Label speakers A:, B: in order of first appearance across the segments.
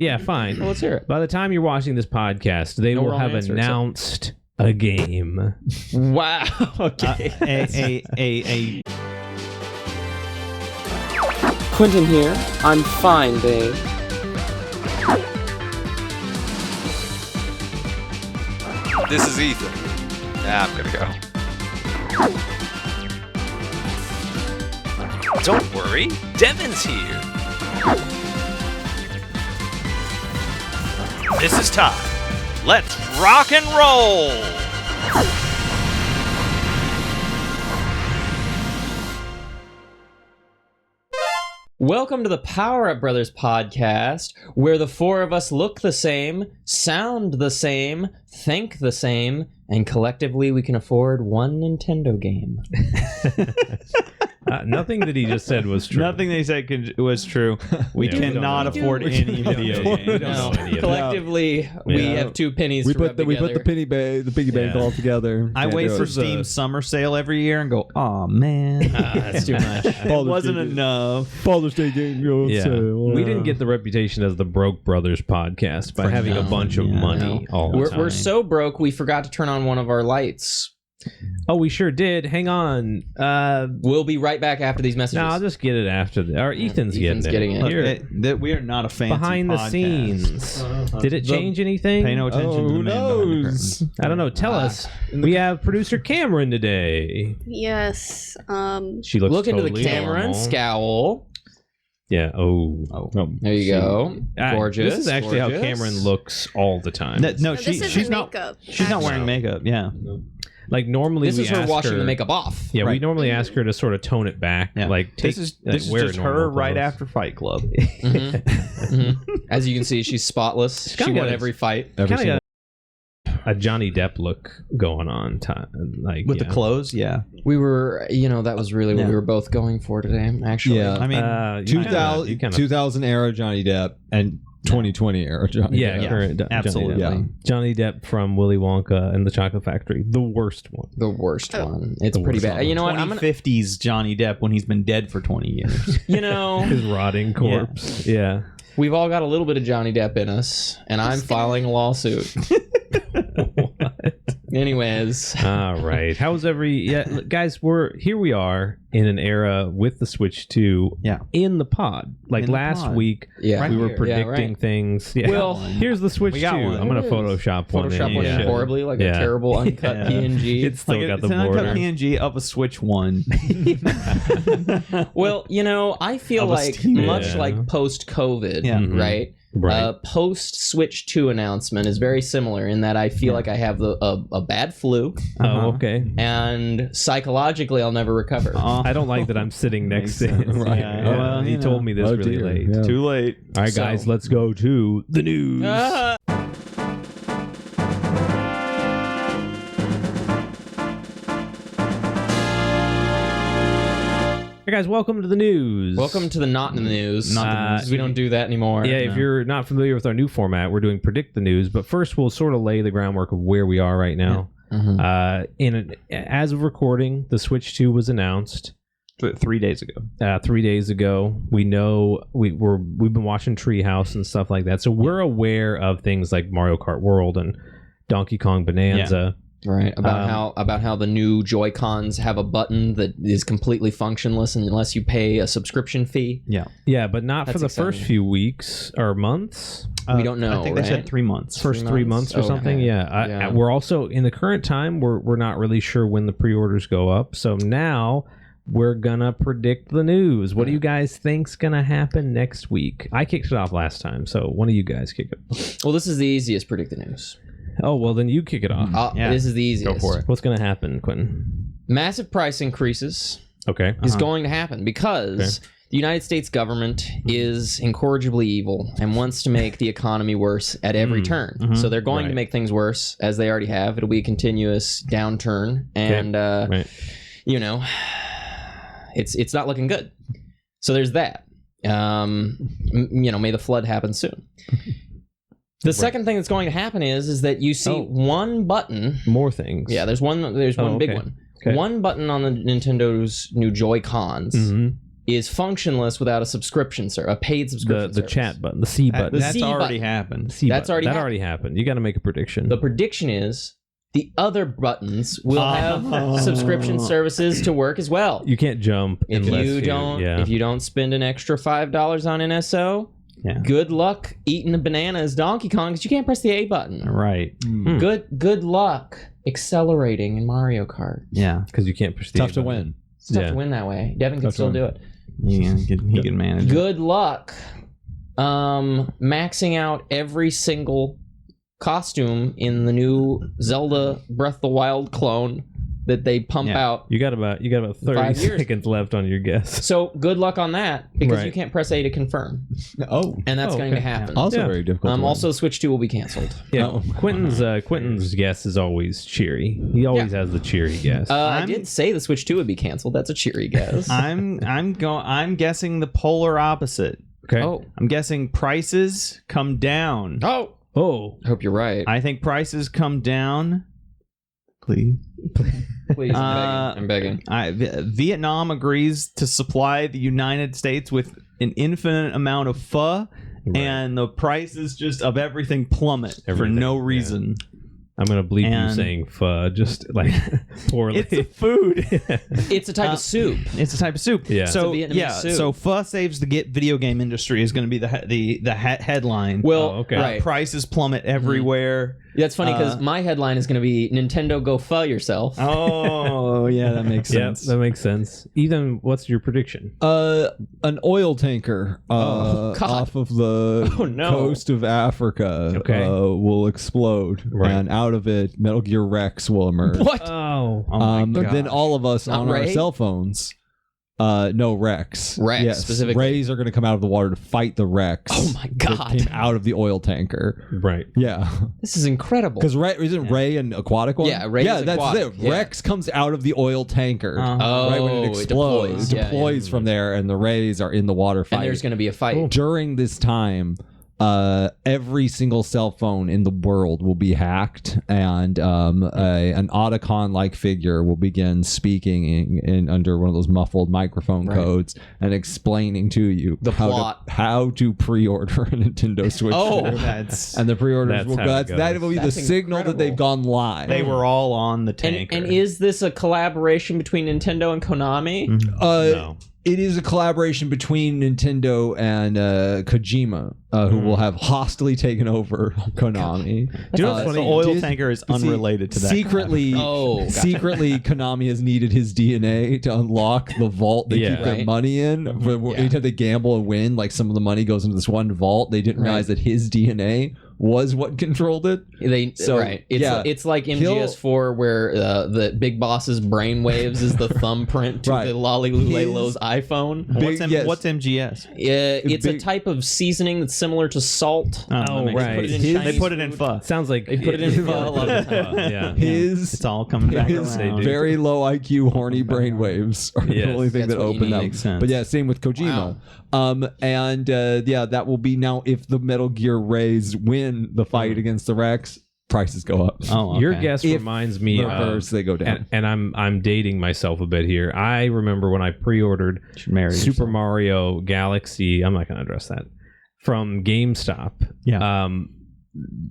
A: Yeah, fine.
B: Well, let's hear it.
A: By the time you're watching this podcast, they
B: No
A: will
B: wrong
A: have
B: answer,
A: announced a game.
B: Wow. Okay.
C: Quentin here. I'm fine, babe.
D: This is Ethan. I'm gonna go. Don't worry, Devon's here. This is time. Let's rock and roll!
B: Welcome to the Power Up Brothers podcast, where the four of us look the same, sound the same, think the same, and collectively we can afford one Nintendo game.
A: Nothing that he just said was true.
E: Nothing they said was true. We
A: Yeah, we
E: cannot
A: don't know.
E: afford any video games.
B: No,
A: any of that.
B: collectively we have two pennies
F: We
B: to
F: put
B: rub
F: the
B: together.
F: piggy bank all together.
E: I
F: Can't
E: wait
F: do
E: for
F: it.
E: Steam summer sale every year and go, oh man,
B: That's too much.
E: it wasn't enough.
F: Father's Day game.
A: Yeah, we didn't get the reputation as the Broke Brothers podcast by having a bunch of money all the time.
B: We're so broke we forgot to turn on one of our lights.
A: Oh, we sure did. Hang on.
B: We'll be right back after these messages.
A: No, I'll just get it after the. Or Ethan's
B: Ethan's getting it.
A: Here,
E: We are not a fancy
A: behind the
E: podcast.
A: scenes. Did it change anything?
E: Pay no attention to the
F: who
E: man behind the
F: knows?
E: curtain.
A: I don't know. Tell us. We have producer Cameron today.
G: Yes.
A: She looks
B: Look into the
A: totally
B: camera and
A: normal.
B: scowl.
A: Yeah. Oh.
B: There you go.
A: Ah,
B: Gorgeous.
A: This is actually
B: gorgeous.
A: how Cameron looks all the time.
E: No,
G: This isn't
E: she's not.
G: makeup.
E: She's not wearing makeup. Yeah.
A: Like normally,
B: This
A: we
B: is her
A: ask
B: washing
A: her,
B: the makeup off.
A: Yeah, we
E: Right.
A: normally ask her to sort of tone it back.
E: Yeah.
A: Like take,
E: This
A: like,
E: is
A: wear
E: just
A: normal
E: her right
A: clothes.
E: after Fight Club.
B: As you can see, she's spotless. She
A: kinda
B: won
A: got
B: every fight.
A: Kind of a Johnny Depp look going on, like
E: With the clothes, yeah.
B: We were, that was really what we were both going for today, actually.
F: Yeah.
E: I mean,
F: 2000 era Johnny Depp and 2020 era Johnny
A: Yeah,
F: Depp.
A: current
E: absolutely.
A: Johnny Depp.
F: Yeah.
A: Johnny Depp from Willy Wonka and the Chocolate Factory, the worst one.
B: The worst one. It's
A: The
B: pretty
A: worst
B: bad.
A: one.
B: You know what? I'm gonna,
E: 2050s Johnny Depp when he's been dead for 20 years.
A: His rotting corpse. Yeah.
B: we've all got a little bit of Johnny Depp in us, and I'm filing a lawsuit. Anyways.
A: All right. How's guys, we are in an era with the Switch 2 in the pod. Like
E: In the
A: last
E: pod.
A: week,
B: Yeah.
A: we were
E: here.
A: predicting things. Yeah.
B: Well,
A: here's the Switch 2.
E: we got one.
A: I'm going to Photoshop one
B: Photoshop one in
A: Yeah.
B: horribly, like a terrible uncut
E: Yeah.
B: PNG.
A: It's still got the
E: it's an uncut
A: border.
E: PNG of a Switch 1.
B: Well, I feel
E: Of a
B: like
E: Steam.
B: much
A: Yeah.
B: like post-COVID,
E: Yeah.
A: Mhm.
B: right?
A: Right.
B: Post-Switch 2 announcement is very similar in that I feel like I have a bad flu,
A: Oh, okay.
B: and psychologically I'll never recover.
A: I don't like that I'm sitting next to him.
F: Right.
A: Yeah,
E: Well,
A: he
E: you
A: told
E: know.
A: me this
F: Oh,
A: really
F: dear.
A: late.
F: Yeah.
E: Too late.
A: All right,
B: So-
A: guys, let's go to the news. Hey guys, welcome to the news.
B: Welcome to the Not in the News.
A: Not the news.
B: Because we don't do that anymore.
A: Yeah, if you're not familiar with our new format, we're doing Predict the News, but first we'll sort of lay the groundwork of where we are right now.
B: Mhm.
A: As of recording, the Switch 2 was announced
E: 3 days ago.
A: 3 days ago. We know we've been watching Treehouse and stuff like that, so we're aware of things like Mario Kart World and Donkey Kong Bonanza.
B: Right. About how the new Joy-Cons have a button that is completely functionless unless you pay a subscription fee.
A: Yeah, but not for
B: That's
A: the
B: exciting.
A: first few weeks or months.
B: We don't know,
E: I think
B: right?
E: they said 3 months.
A: First 3 months or
B: Okay.
A: something. Yeah.
B: Yeah.
A: We're also in the current time. We're not really sure when the pre-orders go up. So now we're gonna predict the news. What do you guys think's gonna happen next week? I kicked it off last time, so one of you guys kick it.
B: Well, this is the easiest Predict the News.
A: Oh well, then you kick it off.
E: Yeah.
B: This is the easiest.
E: Go for it.
A: What's gonna happen, Quentin?
B: Massive price increases
A: Okay.
B: is going to happen because the United States government is incorrigibly evil and wants to make the economy worse at every turn. So they're going to
A: Right.
B: make things worse, as they already have. It'll be a continuous downturn, and
A: Right.
B: it's not looking good. So there's that. May the flood happen soon. The second thing that's going to happen is that you see one button.
A: More things.
B: Yeah, there's one big
A: okay.
B: one.
A: Okay.
B: One button on the Nintendo's new Joy-Cons,
A: Mhm.
B: is functionless without a subscription a paid subscription
A: The
B: service.
A: chat button, the C button.
E: That's
B: C
E: already
B: button.
E: happened.
A: C
B: That's
A: button.
B: already
A: already happened. You got to make a prediction.
B: The prediction is the other buttons will have subscription services to work as well.
A: you can't jump
B: If
A: unless
B: you don't,
A: Yeah.
B: if you don't spend an extra $5 on NSO,
E: Yeah.
B: good luck eating a banana as Donkey Kong because you can't press the A button.
E: Right.
B: Good luck accelerating in Mario Kart.
E: Yeah.
A: because you can't push the
F: Tough
A: A
F: to
A: button.
F: win.
B: It's tough
A: Yeah.
B: to win that way. Devin can
F: Tough to
B: still
F: win.
B: do it.
E: He can manage. it.
B: Good luck maxing out every single costume in the new Zelda Breath of the Wild clone that they pump
E: Yeah.
B: out.
A: You got about 30
B: 5 years.
A: seconds left on your guess.
B: So good luck on that because
A: Right.
B: you can't press A to confirm,
F: Oh,
B: and that's
A: Oh,
B: going
A: okay.
B: to happen.
F: also
A: Yeah.
F: very difficult. to win.
B: Also, Switch 2 will be canceled.
A: Yeah,
F: Oh.
A: Quentin's guess is always cheery. He always has the cheery guess.
B: I did say the Switch 2 would be canceled. That's a cheery guess.
E: I'm guessing the polar opposite.
A: okay.
B: Oh,
E: I'm guessing prices come down.
B: oh!
A: Oh.
B: I hope you're right.
E: I think prices come down. Please.
B: Please, I'm begging.
E: Vietnam agrees to supply the United States with an infinite amount of pho, and the prices just of everything plummet for
A: Everything,
E: no
A: yeah.
E: reason.
A: I'm gonna bleep you
E: And-
A: saying pho, just like poorly.
E: It's a food.
B: It's a type of soup.
E: It's a type of soup.
A: Yeah.
E: So
B: It's a Vietnamese
E: yeah.
B: soup.
E: So pho saves the video game industry is going to be the headline.
B: Well,
A: okay.
B: right.
E: Prices plummet everywhere.
B: That's funny because my headline is going to be Nintendo Go Pho Yourself.
E: Oh yeah, that makes
A: Yeah,
E: sense.
A: that makes sense. Ethan, what's your prediction?
F: An oil tanker
B: God.
F: off of the
B: Oh, no.
F: coast of Africa
A: Okay.
F: will explode,
A: Right.
F: and out of it, Metal Gear Rex will emerge.
B: What?
A: Oh,
E: Oh my
F: Then
E: gosh.
F: all of us
B: Not
F: on our
B: Ray?
F: cell phones. No, Rex.
B: Rex,
F: Yes,
B: specifically.
F: Rays are going to come out of the water to fight the Rex.
B: Oh my
F: that
B: God.
F: came out of the oil tanker.
A: right.
F: Yeah,
B: This is incredible.
F: because isn't Ray an aquatic one?
B: Yeah, Ray is
F: that's
B: aquatic,
F: it.
B: yeah.
F: Rex comes out of the oil tanker.
B: Oh,
F: Right when it explodes,
B: deploys. Yeah,
F: deploys
B: yeah.
F: from there, and the Rays are in the water
B: And
F: fight.
B: there's going to be a fight.
F: During this time, every single cell phone in the world will be hacked, and an Otacon-like figure will begin speaking in under one of those muffled microphone
B: Right.
F: codes and explaining to you
B: The plot.
F: how to pre-order a Nintendo Switch.
B: Oh.
F: 2.
E: That's
F: and the pre-orders
A: That's
F: will
A: how
F: go.
A: it
F: That will be
B: That's
F: the signal that they've
B: incredible.
F: gone live.
E: they were all on the
B: And,
E: tanker.
B: and is this a collaboration between Nintendo and Konami?
A: No.
F: It is a collaboration between Nintendo and Kojima, who will have hostily taken over Konami.
E: Do you know
B: Uh,
E: what's
B: so
E: funny? The oil
F: Dis-
E: tanker is
F: See,
E: unrelated to that.
F: Secretly,
B: Oh, gotcha.
F: secretly, Konami has needed his DNA to unlock the vault they
A: Yeah.
F: keep their
B: Right.
F: money in. Anytime they gamble and win, like some of the money goes into this one vault. They didn't realize that his DNA was what controlled it.
B: Right. It's like MGS4 where the big boss's brainwaves is the thumbprint to
F: Right.
B: the Lollilulelo's iPhone.
E: What's MGS?
B: It's a
F: big-
B: type of seasoning that's similar to salt.
E: that makes
A: right.
B: Put it in
F: His-
B: Chinese
E: They put it in
B: food.
E: pho.
A: Sounds like
B: They put it in pho a lot of the time.
A: Yeah.
F: His
E: It's all coming back
F: his
E: around.
F: very low IQ horny brainwaves are the
A: Yes.
F: only thing
B: That's
F: that
B: what you
F: open
B: need.
F: that.
E: Makes sense.
F: But yeah, same with Kojima. That will be now if the Metal Gear Rays win the fight against the Rex, prices go up.
E: Oh, okay.
A: Your guess
F: If
A: reminds me
F: Reverse, they go down.
A: and I'm dating myself a bit here. I remember when I pre-ordered
E: Should marry
A: Super
E: yourself.
A: Mario Galaxy. I'm not going to address that. From GameStop.
E: Yeah.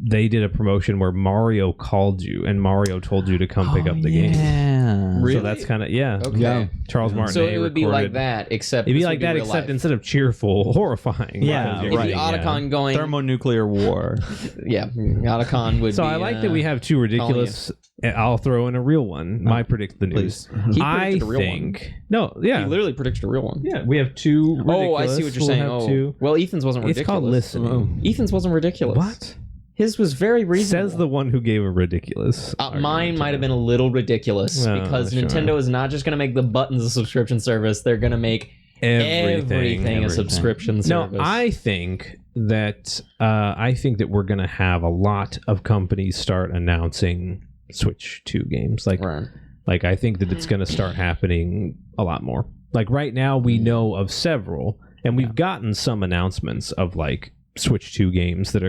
A: They did a promotion where Mario called you and Mario told you to come pick up the game.
E: Yeah.
B: Really?
A: So that's kind of
B: Okay.
F: Yeah.
A: Charles Martinet.
B: So it would be like
A: recorded-
B: that, except
A: It'd be
B: this
A: like
B: would
A: that,
B: real
A: except
B: life.
A: instead of cheerful, horrifying.
E: Yeah,
A: because you're
B: It'd
E: right.
B: be
A: right,
B: Otacon going.
E: Thermonuclear war.
B: Yeah, Otacon would
A: So
B: be.
A: I like that we have two ridiculous. I'll throw in a real one. My predict the news.
B: He
A: I
B: predicted a real
A: think no,
B: He
A: yeah,
B: literally predicted a real one.
A: yeah. We have two.
B: Oh, I see what
A: ridiculous.
B: you're
A: We'll
B: saying.
A: have
B: Oh,
A: two.
B: well, Ethan's wasn't
A: It's
B: ridiculous.
A: called listening.
B: Ethan's wasn't ridiculous.
A: What?
B: His was very reasonable.
A: Says the one who gave a ridiculous.
B: Mine might have been a little ridiculous
A: No,
B: because
A: sure.
B: Nintendo is not just going to make the buttons a subscription service; they're going to make everything a subscription
A: No,
B: service.
A: I think that we're gonna have a lot of companies start announcing Switch 2 games.
B: Right.
A: Like I think that it's gonna start happening a lot more. Like right now we know of several, and we've gotten some announcements of like Switch 2 games that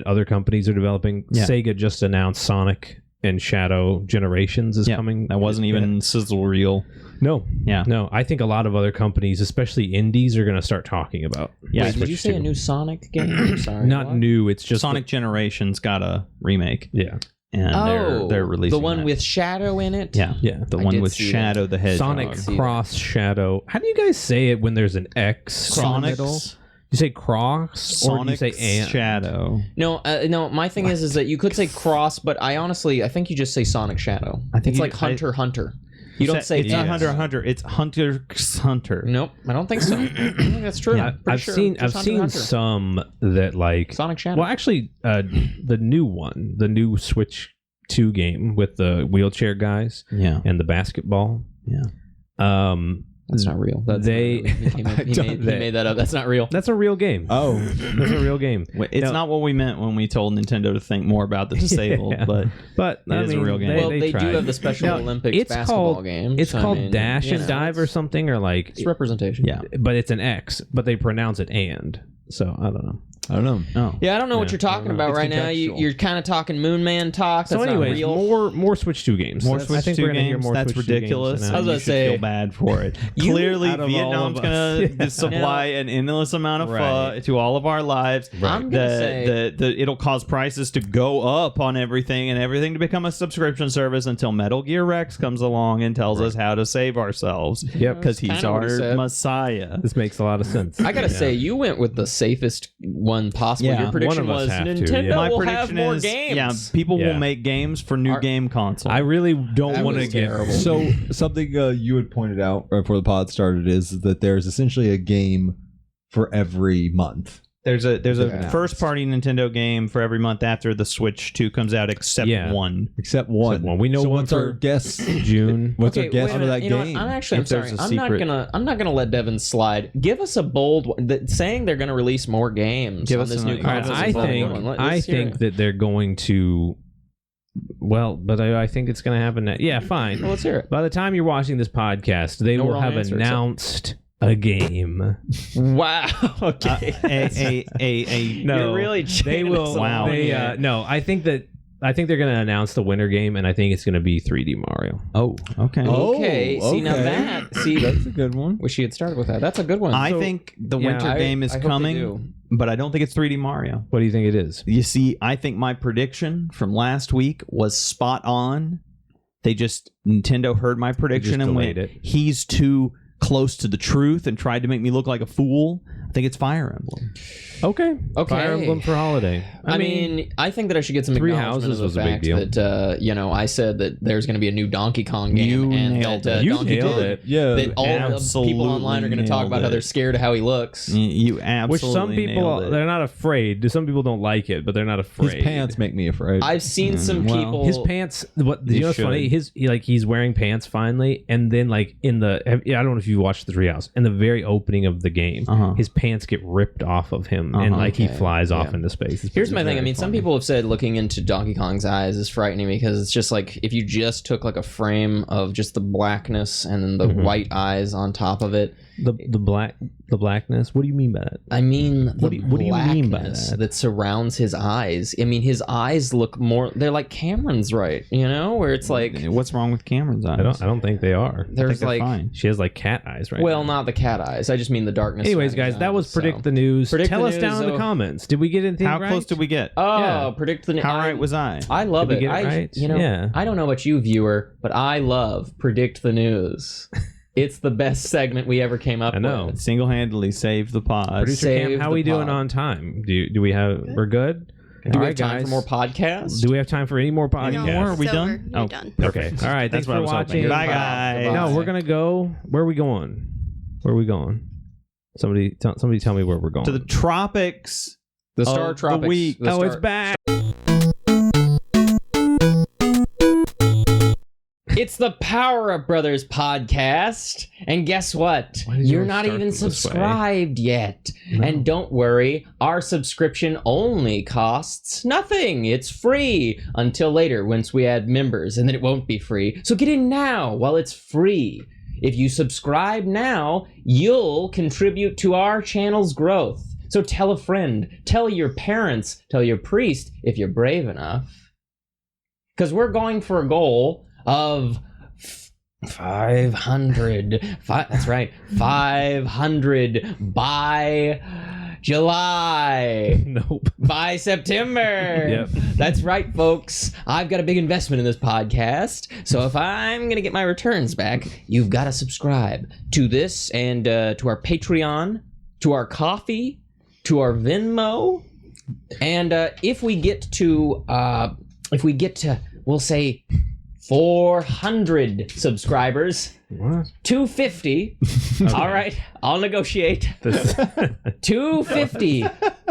A: other companies are developing.
E: Yeah.
A: Sega just announced Sonic and Shadow Generations is coming.
E: That wasn't even sizzle reel.
A: No.
E: Yeah.
A: No, I think a lot of other companies, especially indies, are going to start talking about.
E: Yeah,
B: Wait, did you say a new Sonic game? I'm sorry.
A: Not
B: what?
A: new. It's just
E: Sonic Generations got a remake.
A: Yeah.
E: And they're releasing
B: the one
E: that.
B: with Shadow in it.
E: Yeah,
A: Yeah.
E: the
B: I
E: one
B: did
E: with
B: see
E: Shadow the Hedgehog.
A: Sonic
B: see
A: Cross Shadow. How do you guys say it when there's an X in the middle?
E: Sonic's
A: You say cross or do you say and?
E: Shadow.
B: No, no. My thing is that you could say Cross, but I think you just say Sonic Shadow.
E: I think
B: it's
E: you-
B: like Hunter Hunter. You don't say
E: it's not
B: X.
E: Hunter x Hunter. It's Hunter x Hunter.
B: Nope, I don't think so. I don't think that's true.
A: Yeah,
B: Pretty
A: I've
B: sure
A: seen
B: it's
A: I've
B: Hunter
A: seen
B: Hunter.
A: some that like
B: Sonic Shadow.
A: well actually the new one, the new Switch 2 game with the wheelchair guys
E: Yeah,
A: and the basketball.
E: yeah.
B: That's not real. That's
A: They-
B: not real. He made that up. That's not real.
A: That's a real game.
F: Oh,
A: That's a real game.
E: It's
A: No.
E: not what we meant when we told Nintendo to think more about the disabled,
A: Yeah.
E: but
A: But
E: It is a real game.
B: Well, they do
A: tried.
B: have the Special
A: Now,
B: Olympics
A: it's
B: basketball
A: called-
B: game.
A: It's
B: so, I
A: called
B: mean,
A: Dash
B: you
A: and
B: know,
A: Dive or something, or like,
B: It's representation.
E: yeah.
A: but it's an X, but they pronounce it and. So I don't know.
F: I don't know.
E: Oh,
B: Yeah, I don't know what
A: Yeah,
B: you're talking about
E: It's
B: right now.
E: contextual.
B: You're kind of talking Moon Man talk. That's
A: So, anyways,
B: not real.
A: more Switch 2 games.
E: more
A: That's-
E: Switch
A: I think
E: 2
A: we're gonna hear
E: games.
A: more
E: That's
A: Switch 2 games
E: ridiculous.
A: tonight.
B: I was
E: and
B: gonna
E: you should
B: say-
E: feel bad for it.
B: You-
E: Clearly,
A: out of all
E: Vietnam's
A: of
E: going
A: us.
E: to supply an endless amount of
A: Right.
E: pho to all of our lives.
B: I'm gonna say
E: It'll cause prices to go up on everything and everything to become a subscription service until Metal Gear Rex comes along and tells us how to save ourselves.
A: Yep.
E: Because he's
B: kinda what he
E: our
B: said.
E: messiah.
A: This makes a lot of sense.
B: I gotta say, you went with the safest one possible.
E: Yeah,
B: Your prediction
A: one of us
B: was
A: have to,
B: Nintendo
A: yeah.
E: My
B: will
E: prediction
B: have more
E: is,
B: games.
E: yeah, people
A: Yeah.
E: will make games for new game console.
A: I really don't
B: That
A: want to
B: was
A: get.
B: terrible.
F: So something you had pointed out right before the pod started is that there's essentially a game for every month.
E: There's a
F: Yeah.
E: first party Nintendo game for every month after the Switch 2 comes out, except
A: Yeah.
E: one.
F: Except one.
A: Well, we know
F: so
A: one
F: what's our
A: for
F: guess?
A: June.
F: What's
B: Okay,
F: our guess
B: wait a
F: for
B: minute.
F: that
B: You know what?
F: game?
B: I'm actually. I'm
E: If there's
B: sorry.
E: a
B: I'm not
E: secret.
B: gonna let Devon slide. Give us a bold one. Saying they're gonna release more games.
E: Give
B: on
E: us
B: this
E: an-
B: new
E: All right,
B: console.
A: I
B: is a bold
A: think
B: one. Let's
A: I
B: hear
A: think
B: it.
A: that they're going to. Well, but I think it's going to happen. Yeah, fine.
B: Well, let's hear it.
A: By the time you're watching this podcast, they
B: No
A: will
B: wrong
A: have
B: answer,
A: announced a game.
B: Wow. Okay.
A: No,
B: You're really
A: they
B: cheating
A: will.
B: us
E: Wow.
B: along
A: They,
B: here.
A: no, I think they're going to announce the winter game, and I think it's going to be 3D Mario.
E: Oh, okay.
B: Okay. See now
F: okay.
B: that. See,
F: That's a good one.
B: wish you had started with that. That's a good one.
E: I
A: So-
E: think the
A: yeah,
E: winter game is
B: I hope they
E: coming,
B: do.
E: but I don't think it's 3D Mario.
A: What do you think it is?
E: You see, I think my prediction from last week was spot on. Nintendo heard my prediction and
A: delayed
E: went,
A: it.
E: he's too close to the truth and tried to make me look like a fool. I think it's Fire Emblem.
A: Okay.
B: Okay.
A: Fire Emblem for holiday.
B: I mean, I think that I should get some
A: Three
B: acknowledgement
A: Houses
B: of
A: was
B: the
A: a big
B: fact
A: deal.
B: that I said that there's going to be a new Donkey Kong game,
E: You
B: and
E: nailed
B: that
E: it.
A: You
B: Donkey
A: nailed
B: Kong,
A: it.
F: Yeah.
B: that all the people
E: Absolutely
B: online are going to talk
E: nailed
B: about how
E: it.
B: they're scared of how he looks.
E: You absolutely
A: which some people
E: nailed it.
A: they're not afraid. Some people don't like it, but they're not afraid.
F: His pants make me afraid.
B: I've seen some
E: well,
B: people.
A: His pants. What
E: He
A: you know? What's
E: should.
A: funny? He's wearing pants finally, and then like I don't know if you watched the Treehouse. In the very opening of the game,
E: Uh-huh.
A: his pants get ripped off of him, and like he
B: Okay.
A: flies off
B: Yeah.
A: into space.
B: Here's my thing. I mean, some people have said looking into Donkey Kong's eyes is frightening because it's just like if you just took like a frame of just the blackness and then the white eyes on top of it.
A: the blackness. What do you mean by that?
B: I mean,
A: What do you mean by
B: blackness
A: that?
B: surrounds his eyes. I mean, his eyes look more—they're like Cameron's, right? You know, where it's like
E: What's wrong with Cameron's eyes?
A: I don't think they are.
B: there's
E: they're
B: like,
E: fine.
A: She has like cat eyes, right?
B: well,
A: now.
B: not the cat eyes. I just mean the darkness.
A: Anyways,
B: surrounding
A: guys,
B: his
A: that was
B: eyes,
A: predict
B: so.
A: the news.
B: Predict
A: Tell
B: the
A: us down
B: news,
A: in the
B: though.
A: comments. Did we get anything
E: How
A: right?
E: close did we get?
B: Oh,
A: Yeah.
B: predict the.
E: How right was I?
B: I love
A: Did
B: it.
A: we get it right? Yeah.
B: I don't know about you, viewer, but I love predict the news. It's the best segment we ever came up
A: I know.
B: with.
E: Single-handedly saved the pod.
A: Producer Cam,
B: Save
A: how
B: the
A: we doing
B: pod.
A: on time? Do we have? We're good.
B: Do
A: All
B: we
A: right,
B: have time
A: guys.
B: for more podcasts?
A: Do we have time for any more podcasts?
E: more? Are we
G: it's
E: done?
G: over. You're
E: Oh.
G: done.
A: Okay. All right. Thanks
E: That's what
A: for
E: I was hoping.
A: watching.
E: Bye, guys.
B: Goodbye.
A: No, we're gonna go. Where are we going? Where are we going? Somebody tell me where we're going.
E: To the tropics.
B: The Star
E: of the
B: Tropics.
E: week.
B: The
A: it's
B: Star-
A: back.
B: It's the Power Up Brothers podcast. And guess what?
A: Why did you
B: You're
A: always
B: not
A: start
B: even
A: this way?
B: subscribed yet.
A: No.
B: And don't worry, our subscription only costs nothing. It's free until later once we add members, and then it won't be free. So get in now while it's free. If you subscribe now, you'll contribute to our channel's growth. So tell a friend, tell your parents, tell your priest if you're brave enough. because we're going for a goal of 500. That's right, 500 by July.
A: Nope.
B: By September.
A: Yep.
B: That's right, folks. I've got a big investment in this podcast. So if I'm going to get my returns back, you've got to subscribe to this and to our Patreon, to our Coffee, to our Venmo. And if we get to, we'll say 400 subscribers,
A: What?
B: 250. All right, I'll negotiate.
A: This-
B: 250.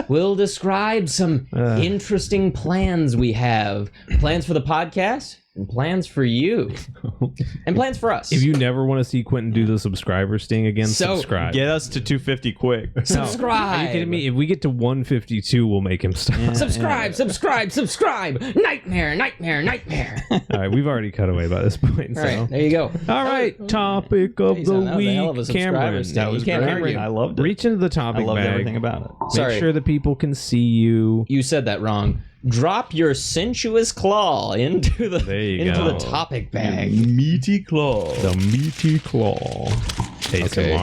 B: We'll describe some interesting plans we have. Plans for the podcast and plans for you. And plans for us.
A: If you never want to see Quentin do the subscriber sting again,
B: So,
A: subscribe.
E: Get us to 250 quick.
B: subscribe.
A: Are you kidding me? If we get to 152, we'll make him stop.
B: Subscribe. Nightmare.
A: All right, we've already cut away by this point.
B: All
A: So.
B: right, there you go.
A: All right, topic of
B: Hey,
A: the
B: son, that was a hell of a
A: week.
B: subscriber
A: Cameron,
B: sting. You can't
A: Cameron,
B: argue.
E: I loved it.
A: reach into the
E: I
A: topic
E: loved
A: bag.
E: everything about it.
B: Sorry.
A: Make sure that people can see you.
B: You said that wrong. Drop your sensuous claw into the
A: There you
B: into
A: go.
B: the topic bag.
E: Meaty claw.
A: The meaty claw. ASMR.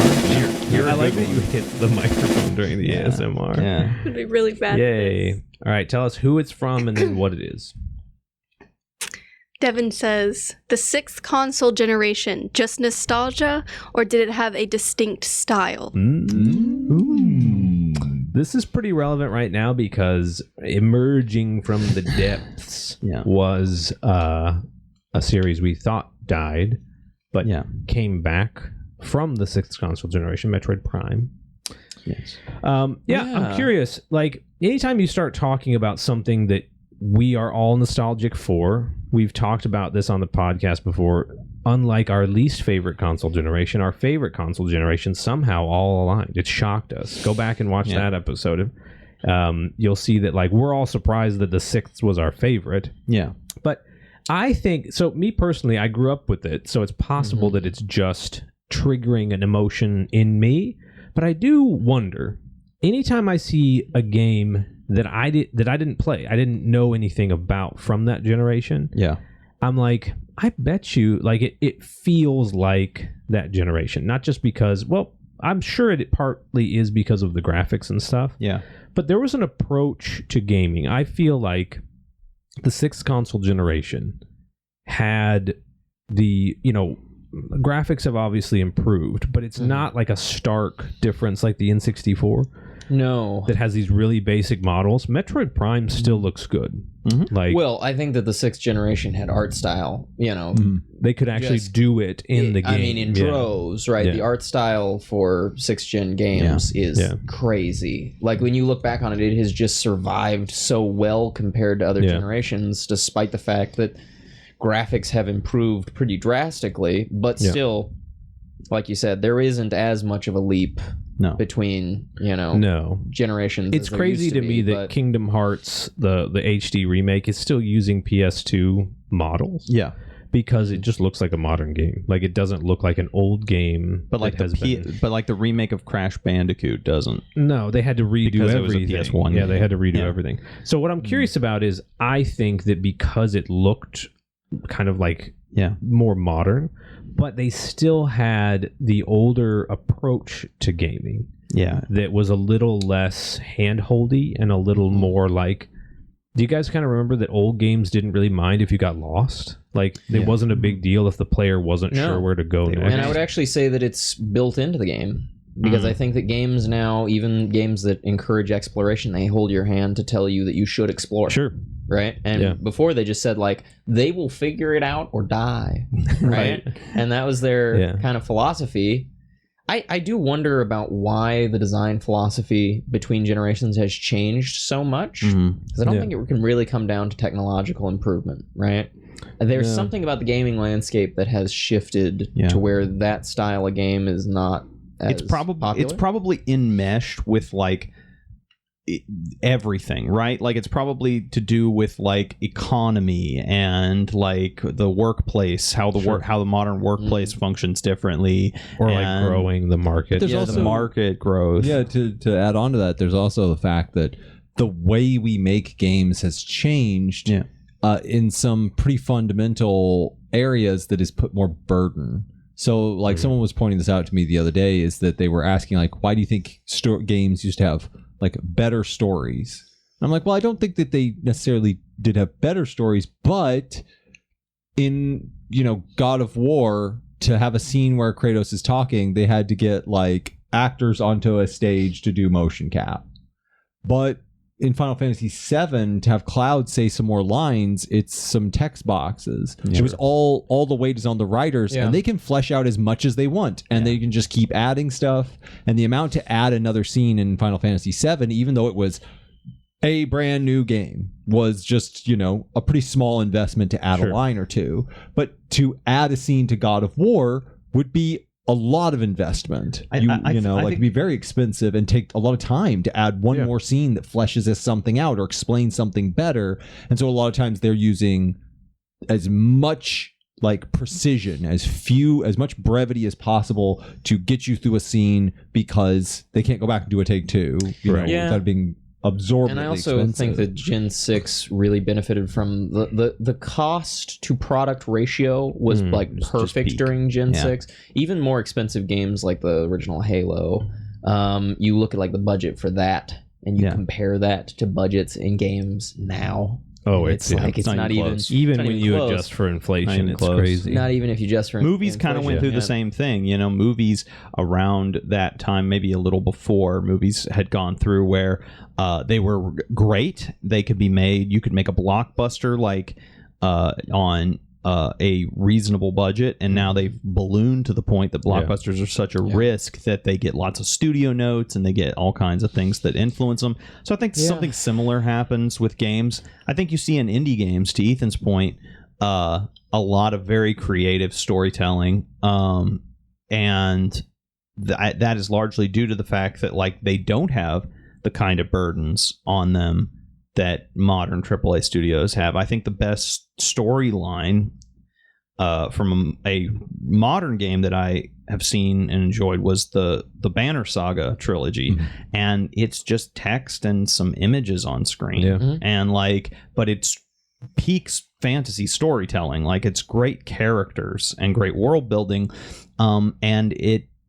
A: I like that you hit the microphone during the ASMR.
E: Yeah.
G: It'd be really bad.
A: Yay. All right, tell us who it's from and then what it is.
G: Devon says, the 6th console generation, just nostalgia, or did it have a distinct style?
A: This is pretty relevant right now because emerging from the depths was a series we thought died, but came back from the 6th console generation, Metroid Prime.
E: Yes.
A: I'm curious, like, anytime you start talking about something that we are all nostalgic for, we've talked about this on the podcast before, unlike our least favorite console generation, our favorite console generation somehow all aligned. It shocked us. Go back and watch that episode. You'll see that, like, we're all surprised that the 6th was our favorite.
E: Yeah.
A: But I think, so me personally, I grew up with it, so it's possible that it's just triggering an emotion in me. But I do wonder, anytime I see a game that I didn't play, I didn't know anything about from that generation, I'm like, I bet you, like, it feels like that generation. Not just because, well, I'm sure it partly is because of the graphics and stuff.
E: Yeah.
A: But there was an approach to gaming. I feel like the 6th console generation had the, graphics have obviously improved, but it's not like a stark difference like the N64.
B: No.
A: That has these really basic models. Metroid Prime still looks good. Like,
B: Well, I think that the 6th generation had art style,
A: they could actually
B: just-
A: do it in the game.
B: I mean, in droves, right?
A: Yeah.
B: The art style for 6th gen games is crazy. Like, when you look back on it, it has just survived so well compared to other generations, despite the fact that graphics have improved pretty drastically. But still, like you said, there isn't as much of a leap between, generations.
A: It's
B: as there
A: crazy
B: used
A: to
B: be,
A: me that
B: but-
A: Kingdom Hearts, the HD remake, is still using PS2 models.
E: Yeah.
A: Because it just looks like a modern game. Like, it doesn't look like an old game.
E: But like the remake of Crash Bandicoot doesn't.
A: No, they had to redo
E: Because it was a
A: everything.
E: PS1
A: Yeah, they
E: game.
A: had to redo
E: Yeah.
A: everything. So what I'm curious about is, I think that because it looked kind of like more modern, but they still had the older approach to gaming.
E: Yeah.
A: That was a little less hand-holdy and a little more like, do you guys kind of remember that old games didn't really mind if you got lost? Like, it wasn't a big deal if the player wasn't sure where to go next.
B: And I would actually say that it's built into the game. Because I think that games now, even games that encourage exploration, they hold your hand to tell you that you should explore.
A: Sure.
B: Right? And before they just said, like, they will figure it out or die. Right? And that was their kind of philosophy. I do wonder about why the design philosophy between generations has changed so much. Because I don't think it can really come down to technological improvement, right? There's something about the gaming landscape that has shifted to where that style of game is not as popular.
E: It's probably enmeshed with like everything, right? Like, it's probably to do with like economy and like the workplace, how the modern workplace functions differently,
A: or like growing the market.
F: There's also
E: the market growth.
F: Yeah, to add on to that, there's also the fact that the way we make games has changed. in some pretty fundamental areas that has put more burden. So like someone was pointing this out to me the other day, is that they were asking like, why do you think games used to have like better stories? And I'm like, well, I don't think that they necessarily did have better stories, but in, God of War, to have a scene where Kratos is talking, they had to get like actors onto a stage to do motion cap. But in Final Fantasy VII, to have Cloud say some more lines, it's some text boxes. It was all the weight is on the writers, and they can flesh out as much as they want, and they can just keep adding stuff. And the amount to add another scene in Final Fantasy VII, even though it was a brand new game, was just, a pretty small investment to add a line or two. But to add a scene to God of War would be a lot of investment. I think it'd be very expensive and take a lot of time to add one more scene that fleshes this something out or explains something better. And so a lot of times they're using as much like precision, as much brevity as possible to get you through a scene, because they can't go back and do a take two, without being absorbently
B: And I also
F: expensive.
B: think that Gen 6 really benefited from the cost to product ratio was like perfect
E: peak.
B: during Gen 6. Even more expensive games like the original Halo, you look at like the budget for that and you compare that to budgets in games now.
A: Oh,
B: and
A: it's
B: like it's not even
A: close. Even
B: not
A: when
B: even
A: you
B: close.
A: adjust for inflation, it's
E: close.
A: crazy.
B: Not even if you adjust for
E: Movies kind of went through the same thing. Movies around that time, maybe a little before, movies had gone through where they were great. They could be made. You could make a blockbuster like on a reasonable budget, and now they've ballooned to the point that blockbusters are such a risk that they get lots of studio notes and they get all kinds of things that influence them. So I think something similar happens with games. I think you see in indie games, to Ethan's point, a lot of very creative storytelling, and that is largely due to the fact that like they don't have the kind of burdens on them that modern AAA studios have. I think the best storyline from a modern game that I have seen and enjoyed was the Banner Saga trilogy, and it's just text and some images on screen, and but it's peaks fantasy storytelling. Like, it's great characters and great world building, and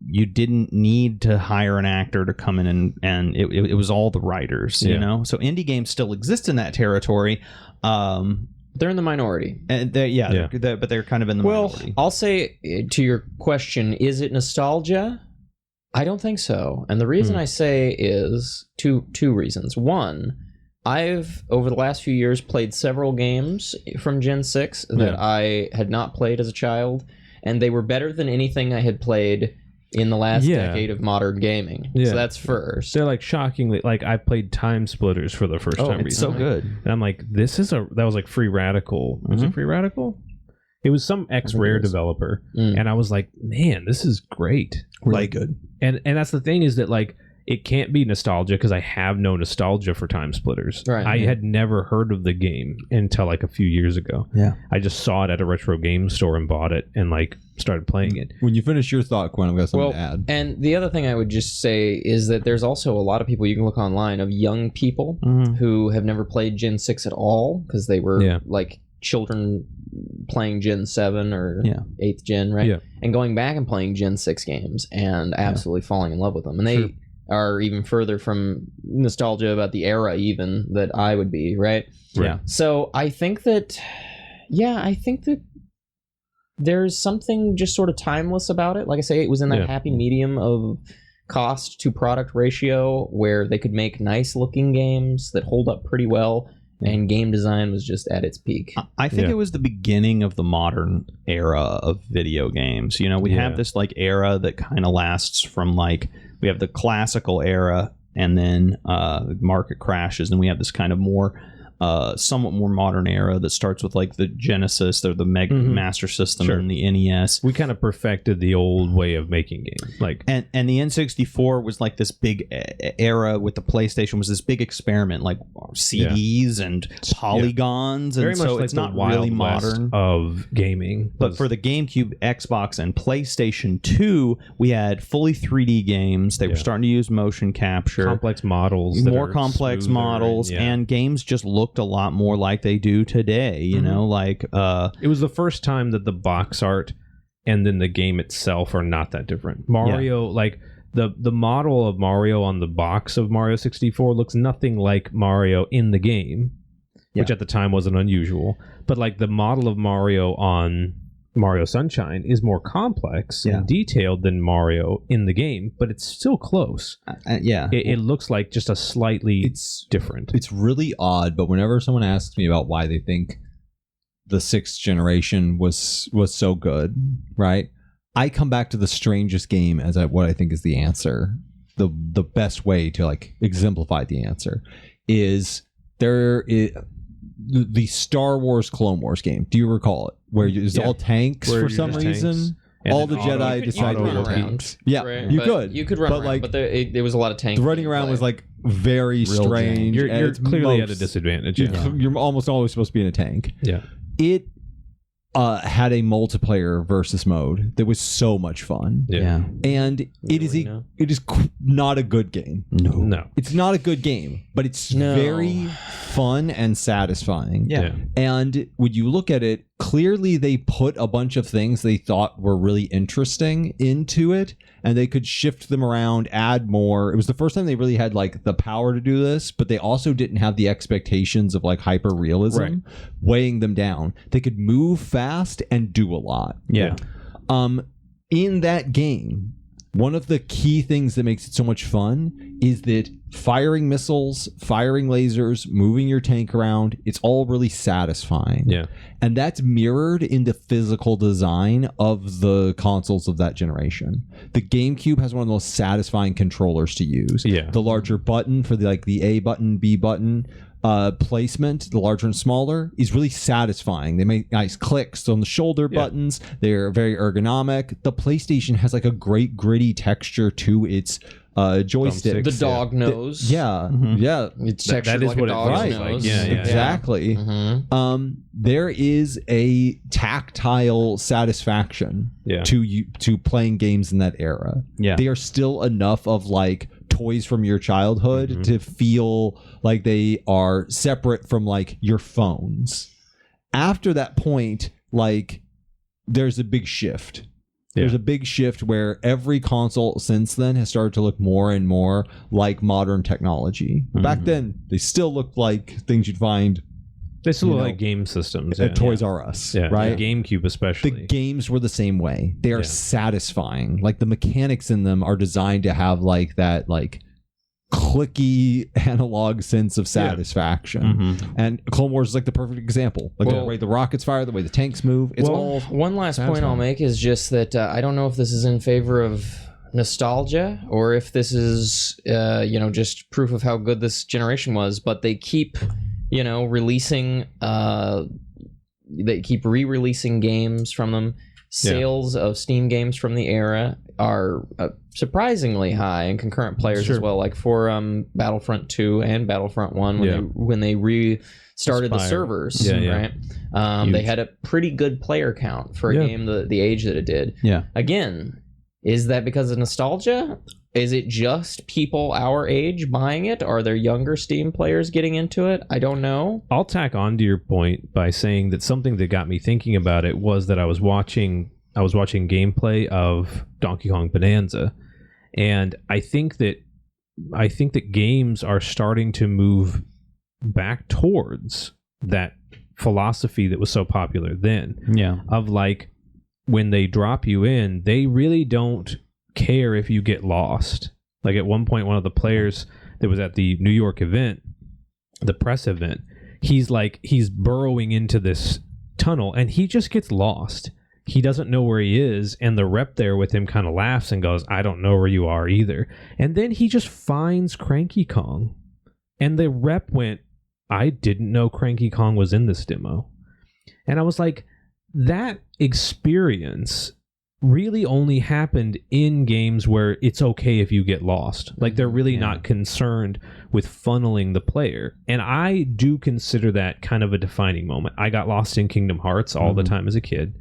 E: you didn't need to hire an actor to come in, and it was all the writers, So indie games still exist in that territory.
B: They're in the minority.
E: And but they're kind of in the minority.
B: I'll say to your question, is it nostalgia? I don't think so. And the reason I say is two reasons. One, I've, over the last few years, played several games from Gen 6 that I had not played as a child, and they were better than anything I had played in the last decade of modern gaming. So that's first.
A: They're like shockingly, like I played Time Splitters for the first time
E: it's so
A: recently.
E: good.
A: And I'm like, that was like Free Radical. Was it Free Radical? It was some ex-Rare developer. And I was like, man, this is great.
E: Really good.
A: And that's the thing, is that like, it can't be nostalgia because I have no nostalgia for Time Splitters.
B: Right.
A: I had never heard of the game until like a few years ago.
E: Yeah.
A: I just saw it at a retro game store and bought it and like started playing it.
F: When you finish your thought, Quinn, I've got something to add.
B: And the other thing I would just say is that there's also a lot of people you can look online of young people who have never played Gen 6 at all because they were like children playing Gen 7 or 8th Gen, right?
A: Yeah.
B: And going back and playing Gen 6 games and absolutely falling in love with them. And they are even further from nostalgia about the era even that I would be, right?
E: Yeah.
B: So I think that there's something just sort of timeless about it. Like I say, it was in that happy medium of cost to product ratio where they could make nice looking games that hold up pretty well, and game design was just at its peak.
E: I think it was the beginning of the modern era of video games. We have this like era that kind of lasts from like, we have the classical era, and then the market crashes, and we have this kind of more somewhat more modern era that starts with like the Genesis or the Mega Master System and the NES.
A: We kind of perfected the old way of making games, like,
E: and the N64 was like this big era with the PlayStation, was this big experiment, like CDs and polygons, and
A: very much
E: so
A: like
E: it's
A: the
E: not
A: Wild
E: really
A: West
E: modern
A: of gaming.
E: But for the GameCube, Xbox, and PlayStation 2, we had fully 3D games. They were starting to use motion capture,
A: complex models,
E: more complex models, and games just look looked a lot more like they do today. You know, like
A: It was the first time that the box art and then the game itself are not that different. Mario, like the model of Mario on the box of Mario 64 looks nothing like Mario in the game, which at the time wasn't unusual. But like the model of Mario on Mario Sunshine is more complex and detailed than Mario in the game, but it's still close. It looks like just a slightly different.
F: It's really odd, but whenever someone asks me about why they think the 6th generation was so good, right? I come back to the strangest game as what I think is the answer. The best way to like exemplify the answer is the Star Wars Clone Wars game. Do you recall it? Where it's all tanks for some reason. All the Jedi decided to
B: run
F: go
B: around.
F: tanks. Yeah,
B: Right,
F: you
B: but
F: could.
B: You could run around,
F: like,
B: but there was a lot of tanks.
F: the running around was like very strange.
A: You're
F: at
A: clearly at a
F: most.
A: disadvantage.
F: You're almost always supposed to be in a tank.
A: Yeah.
F: It had a multiplayer versus mode that was so much fun.
A: Yeah.
F: And it is not a good game.
A: No.
F: It's not a good game, but it's very fun and satisfying.
A: Yeah.
F: And when you look at it, clearly they put a bunch of things they thought were really interesting into it, and they could shift them around, add more. It was the first time they really had like the power to do this, but they also didn't have the expectations of like hyper realism weighing them down. They could move fast and do a lot.
E: Yeah.
F: In that game, one of the key things that makes it so much fun is that firing missiles, firing lasers, moving your tank around, it's all really satisfying.
A: Yeah.
F: And that's mirrored in the physical design of the consoles of that generation. The GameCube has one of the most satisfying controllers to use.
A: Yeah.
F: The larger button for the A button, B button placement, the larger and smaller, is really satisfying. They make nice clicks on the shoulder buttons. They're very ergonomic. The PlayStation has like a great gritty texture to its joystick.
B: The dog nose. It's textured
A: that is
B: like
A: what
B: a
A: it
B: dog's
A: feels like.
B: nose.
A: Yeah.
F: Exactly. There is a tactile satisfaction to playing games in that era.
E: Yeah.
F: They are still enough of like toys from your childhood to feel like they are separate from like your phones. After that point, like there's a big shift. There's a big shift where every console since then has started to look more and more like modern technology. Back then, they still looked like things you'd find.
A: They still look like game systems
F: at Toys R Us, right?
A: The GameCube especially.
F: The games were the same way. They are satisfying. Like the mechanics in them are designed to have like that like clicky analog sense of satisfaction. And Clone Wars is like the perfect example. Like the way the rockets fire, the way the tanks move. It's all
B: one last point I'll make is just that I don't know if this is in favor of nostalgia or if this is just proof of how good this generation was, but they keep releasing they keep re-releasing games from them. Sales of Steam games from the era are surprisingly high, and concurrent players as well. Like for Battlefront 2 and Battlefront 1, when they restarted the servers, right? They had a pretty good player count for a game the age that it did.
E: Yeah.
B: Again, is that because of nostalgia? Is it just people our age buying it? Are there younger Steam players getting into it? I don't know.
A: I'll tack on to your point by saying that something that got me thinking about it was that I was watching gameplay of Donkey Kong Bonanza, and I think that games are starting to move back towards that philosophy that was so popular then. Yeah. Of like when they drop you in, they really don't care if you get lost. Like at one point, one of the players that was at the New York event, the press event, he's burrowing into this tunnel and he just gets lost. He doesn't know where he is, and the rep there with him kind of laughs and goes, "I don't know where you are either." And then he just finds Cranky Kong, and the rep went, "I didn't know Cranky Kong was in this demo." And I was like, that experience really only happened in games where it's okay if you get lost. Like they're really not concerned with funneling the player. And I do consider that kind of a defining moment. I got lost in Kingdom Hearts all the time as a kid.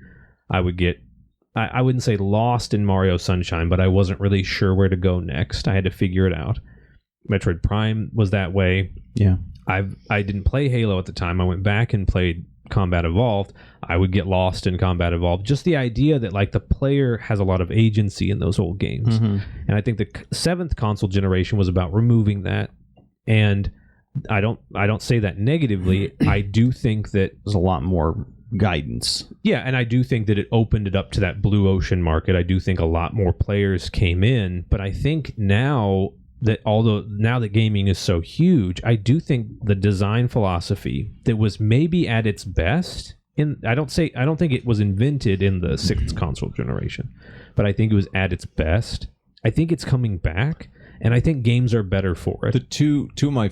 A: I wouldn't say lost in Mario Sunshine, but I wasn't really sure where to go next. I had to figure it out. Metroid Prime was that way.
E: Yeah.
A: I didn't play Halo at the time. I went back and played Combat Evolved. I would get lost in Combat Evolved. Just the idea that like the player has a lot of agency in those old games. And I think the 7th console generation was about removing that. And I don't say that negatively. I do think that
E: There's a lot more guidance.
A: yeah, and I do think that it opened it up to that blue ocean market. I do think a lot more players came in, but I think now that gaming is so huge, I do think the design philosophy that was maybe at its best I don't think it was invented in the 6th console generation, but I think it was at its best. I think it's coming back, and I think games are better for it.
F: The two of my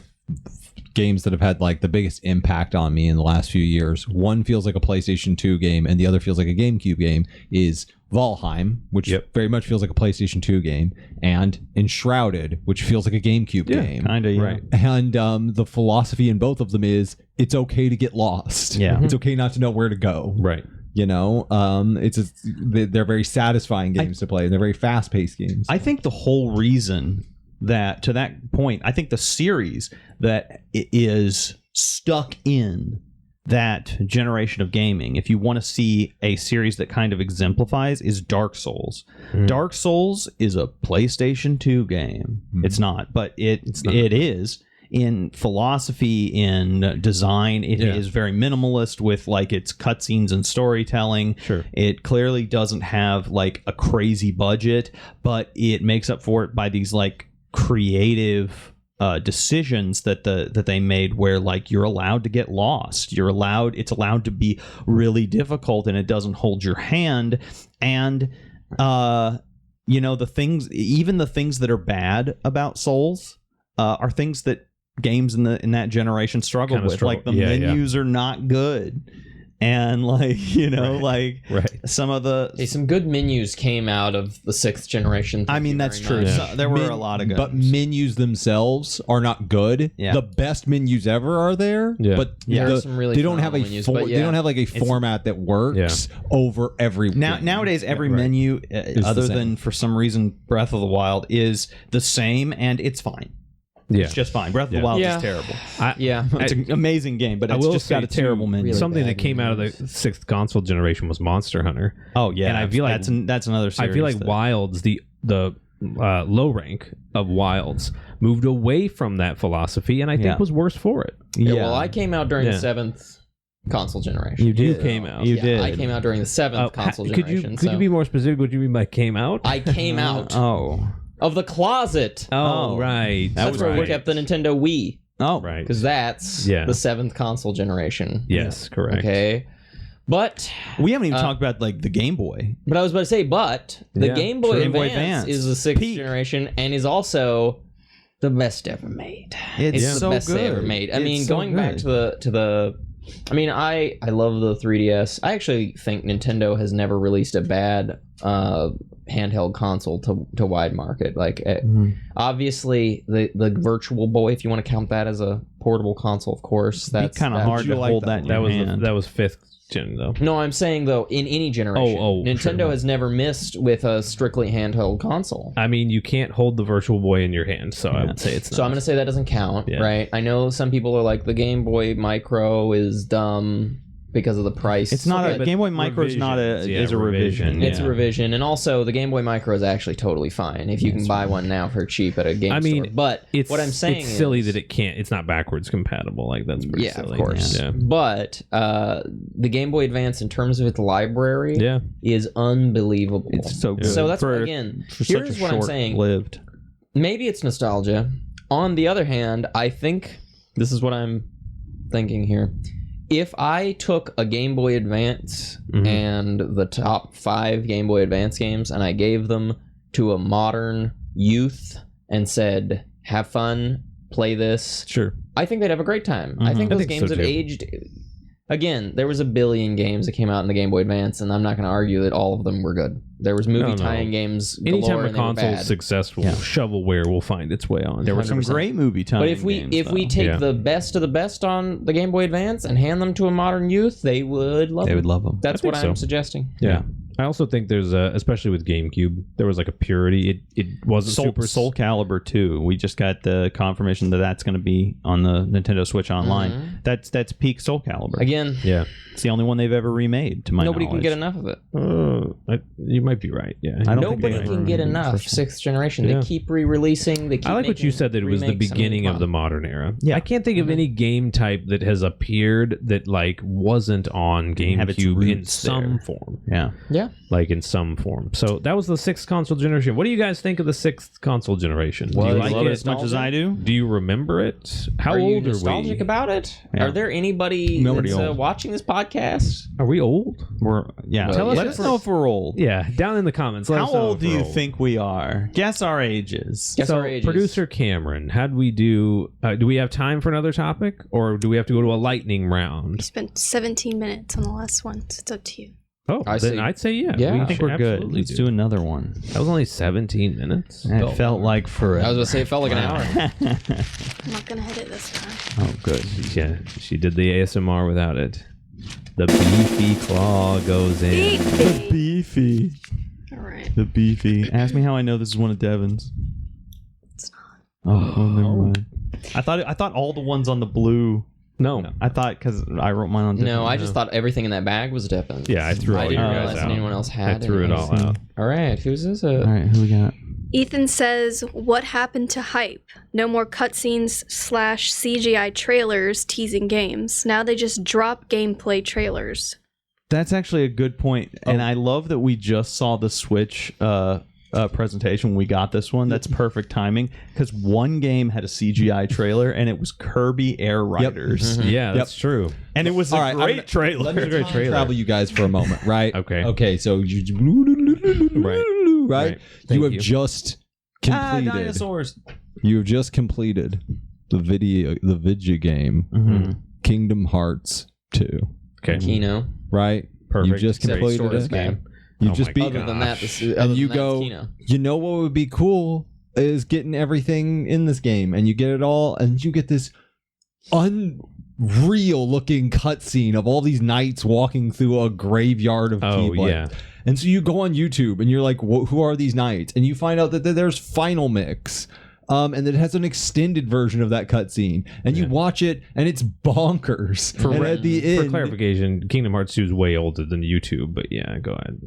F: games that have had like the biggest impact on me in the last few years, one feels like a PlayStation 2 game and the other feels like a GameCube game, is Valheim, which very much feels like a PlayStation 2 game, and Enshrouded, which feels like a GameCube game.
E: Kind of,
A: Right.
F: And the philosophy in both of them is it's okay to get lost.
E: Yeah.
F: It's okay not to know where to go.
A: Right.
F: You know, they're very satisfying games to play. And they're very fast-paced games.
E: I think the whole reason that, to that point, I think the series that is stuck in that generation of gaming, if you want to see a series that kind of exemplifies, is Dark Souls. Dark Souls is a PlayStation 2 game. It's not, but it is. In philosophy, in design, it is very minimalist with like its cutscenes and storytelling.
A: Sure.
E: It clearly doesn't have like a crazy budget, but it makes up for it by these like creative decisions that they made, where like you're allowed to get lost. It's allowed to be really difficult, and it doesn't hold your hand. And the things that are bad about Souls are things that games in that generation struggled with. Like the menus are not good, and like some of the
B: some good menus came out of the 6th generation.
E: I mean, that's true. So, there were a lot of good,
F: but menus themselves are not good.
E: Yeah.
F: The best menus ever are there, but
B: There are some really
F: they don't have a
B: menus,
F: they don't have like a format that works over every
E: nowadays every menu other than for some reason Breath of the Wild is the same, and it's fine.
A: Yeah.
E: It's just fine. Breath of the Wild is terrible. It's an amazing game, but it's just got a terrible menu.
B: really
A: Something
B: bad
A: that came out of the 6th console generation was Monster Hunter.
E: Oh yeah,
A: and I feel like
E: that's another series.
A: I feel like Wilds, the low rank of Wilds, moved away from that philosophy, and I think was worse for it.
B: Well, I came out during the 7th console generation.
A: You came out.
E: You did.
B: I came out during the 7th console generation.
A: Could you be more specific? What do you mean by came out?
B: I came out
E: Oh.
B: of the closet.
A: Oh, right.
B: That's where we kept the Nintendo Wii,
E: Oh,
A: right.
B: because that's the 7th console generation.
A: Yes, correct.
B: Okay. But
E: we haven't even talked about like the Game Boy.
B: But I was about to say, the Game Boy
E: Game Boy
B: Advance
E: Advance.
B: is the 6th
E: Peak.
B: generation and is also the best ever made.
E: It's
B: the
E: so
B: best they
E: good.
B: ever made. I
E: It's
B: mean,
E: so
B: going back
E: good.
B: to the I mean, I love the 3DS. I actually think Nintendo has never released a bad handheld console to wide market. Like, obviously, the Virtual Boy, if you want to count that as a portable console, of course, that's
E: kind of hard to hold that in your hand.
A: That was 5th gen, though.
B: No, I'm saying though, in any generation, Nintendo
A: sure.
B: has never missed with a strictly handheld console.
A: I mean, you can't hold the Virtual Boy in your hand, so I would say it's not.
B: So I'm going to say that doesn't count, right? I know some people are like, the Game Boy Micro is dumb because of the price.
E: It's not a Game Boy Micro is not a is a revision.
B: It's a revision, and also the Game Boy Micro is actually totally fine if you can buy one now for cheap at a game store. But what I'm saying
A: it's
B: is
A: silly that it can't. It's not backwards compatible. Like that's pretty silly.
B: Of course.
A: Yeah.
B: But the Game Boy Advance, in terms of its library, is unbelievable.
E: It's so good.
B: So that's
E: for
B: here's
E: such a
B: what I'm saying.
E: Lived.
B: Maybe it's nostalgia. On the other hand, I think this is what I'm thinking here. If I took a Game Boy Advance and the top 5 Game Boy Advance games and I gave them to a modern youth and said, have fun, play this,
A: sure,
B: I think they'd have a great time. I think those games have aged. Again, there was a billion games that came out in the Game Boy Advance, and I'm not going to argue that all of them were good. There was movie tie-in games galore.
A: Anytime a
B: and they were
A: console
B: bad.
A: is successful, shovelware will find its way on.
E: There were some
B: 100%.
E: great movie time.
B: But if we take the best of the best on the Game Boy Advance and hand them to a modern youth, they would love them.
E: They would love them.
B: That's what I'm suggesting.
A: Yeah. I also think there's especially with GameCube, there was like a purity. It wasn't super
E: Soul Calibur 2. We just got the confirmation that that's going to be on the Nintendo Switch Online. That's peak Soul Calibur.
B: Again,
A: Yeah,
E: It's the only one they've ever remade, to my
B: nobody can
E: knowledge.
B: get enough of it.
A: you might be right. Yeah,
E: I don't think
B: Nobody
E: they
B: can
E: ever
B: get
E: remade the
B: enough.
E: first one.
B: 6th generation.
A: Yeah.
B: They keep re-releasing. They keep
A: I like what you said, that it was the
B: remakes. I mean,
A: beginning
B: come
A: of the
B: on.
A: modern era.
E: Yeah.
A: I can't think of any game type that has appeared that like wasn't on
E: Have its
A: GameCube in
E: roots
A: some
E: there.
A: form.
E: Yeah.
B: Yeah.
A: Like in some form. So that was the 6th console generation. What do you guys think of the 6th console generation? Do you
E: I
A: like
E: love
A: it
E: it as much as I do.
A: Do you remember it? How
B: Are you
A: old are
B: nostalgic
A: we?
B: about it?
E: Yeah.
B: Are there anybody
F: Nobody
B: that's
F: old.
B: watching this podcast?
A: Are we old?
E: Yeah.
B: Well,
E: Let
B: yeah.
E: us know if we're old.
A: Yeah, down in the comments. Let
E: How
A: us know
E: old
A: if
E: do
A: we're
E: you
A: old.
E: think we are? Guess our ages.
B: Guess
A: So,
B: our ages.
A: producer Cameron, how'd we do? Do we have time for another topic, or do we have to go to a lightning
G: We
A: round?
G: spent 17 minutes on the last one, so it's up to you.
A: Oh,
B: I
A: then
B: say-
A: I'd say yeah.
B: yeah.
A: we
E: I think
A: should
E: we're good.
A: absolutely
E: Let's do another one.
A: That was only 17 minutes.
E: It felt like forever.
B: I was going to say it felt like an hour.
G: I'm not gonna hit it this time.
E: Oh, good.
A: Yeah, she did the ASMR without it. The beefy claw goes in.
G: Beep.
E: Beefy.
G: All right.
E: The beefy. Ask me how I know this is one of Devon's.
G: It's not.
E: Oh, never mind. I thought all the ones on the blue.
A: No.
E: I thought because I wrote mine on.
B: No,
E: different-
B: I just thought everything in that bag was Devon's.
A: Yeah, I threw
B: I
A: all
B: didn't
A: your
B: realize
A: guys
B: that
A: out.
B: anyone else had
A: I threw it
B: anyways.
A: all out.
B: All right, who's this?
E: All right, who we got?
G: Ethan says, "What happened to hype? No more cutscenes / CGI trailers teasing games. Now they just drop gameplay trailers."
E: That's actually a good point, and I love that we just saw the Switch presentation when we got this one. That's perfect timing because one game had a CGI trailer, and it was Kirby Air Riders,
A: Yeah, that's true.
E: and it was a
F: All right,
E: great trailer.
F: Let me
A: Great
F: time
A: trailer.
F: travel you guys for a moment, right?
A: Okay.
F: Okay, so
A: Right.
F: right?
A: Thank
F: You have
A: you.
F: just completed.
E: dinosaurs.
F: You have just completed the video game Kingdom Hearts 2,
A: Okay.
B: Kino.
F: right?
A: Perfect.
F: You just
B: Except
F: completed
B: Stories
F: it.
B: game.
F: You
A: Oh
F: just
A: my
F: beat
B: Other than that,
A: Gosh.
B: this, other
F: and you
B: than that, it's
F: go,
B: Kino.
F: you know what would be cool is getting everything in this game, and you get it all, and you get this unreal looking cutscene of all these knights walking through a graveyard of
A: Oh,
F: Keyblade.
A: yeah.
F: And so you go on YouTube and you're like, who are these knights? And you find out that there's Final Mix. And that it has an extended version of that cutscene, and you watch it, and it's bonkers. And at the
A: For
F: end,
A: clarification, Kingdom Hearts 2 is way older than YouTube, but yeah, go ahead.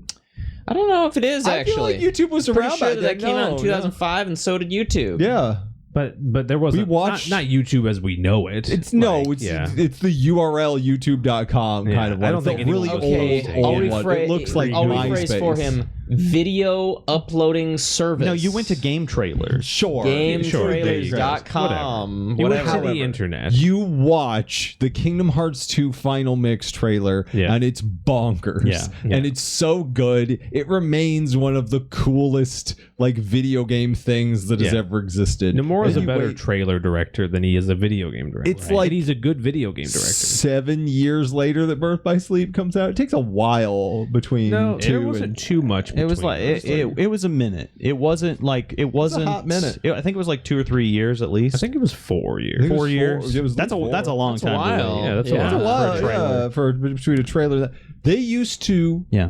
B: I don't know if it is
F: I feel
B: actually.
F: like YouTube was
B: Pretty
F: around
B: sure
F: back
B: that
F: then.
B: came out in
F: No,
B: 2005, and so did YouTube.
F: Yeah.
A: But there wasn't
F: We watched-
A: not YouTube as we know it.
F: It's
A: Like,
F: it's the URL youtube.com
A: Yeah,
F: kind of one.
A: I don't
F: It's
A: think
F: a really
A: anyone's
B: Okay,
F: old
B: I'll
F: one.
B: rephrase.
F: It looks like
B: I'll
F: MySpace.
B: rephrase for him. Video uploading service.
E: No, you went to game trailers.
F: Sure.
B: GameTrailers.com.
A: You went
B: Whatever.
A: to the internet.
F: You watch the Kingdom Hearts 2 Final Mix trailer,
A: Yeah.
F: and it's bonkers.
E: Yeah.
F: And it's so good. It remains one of the coolest like video game things that has
A: Yeah.
F: ever existed.
A: Nomura's a
F: And you
A: better
F: wait
A: trailer director than he is a video game director.
F: It's like-
A: And he's a good video game director.
F: 7 years later that Birth by Sleep comes out. It takes a while between
A: No,
F: two
A: there wasn't
F: and
A: too much.
E: It was
A: between
E: like
A: those.
E: it was a minute. It wasn't like it wasn't
F: hot minute.
E: I think it was like 2 or 3 years at least.
A: I think it was 4 years.
F: I think it was
E: 4 years.
F: It was
E: That's a
F: four.
E: long
B: That's a
E: time. to
B: while.
E: wait.
A: Yeah, that's
B: Yeah.
A: a lot.
F: Wow,
A: for a trailer.
F: yeah, for between a trailer that they used to
E: Yeah.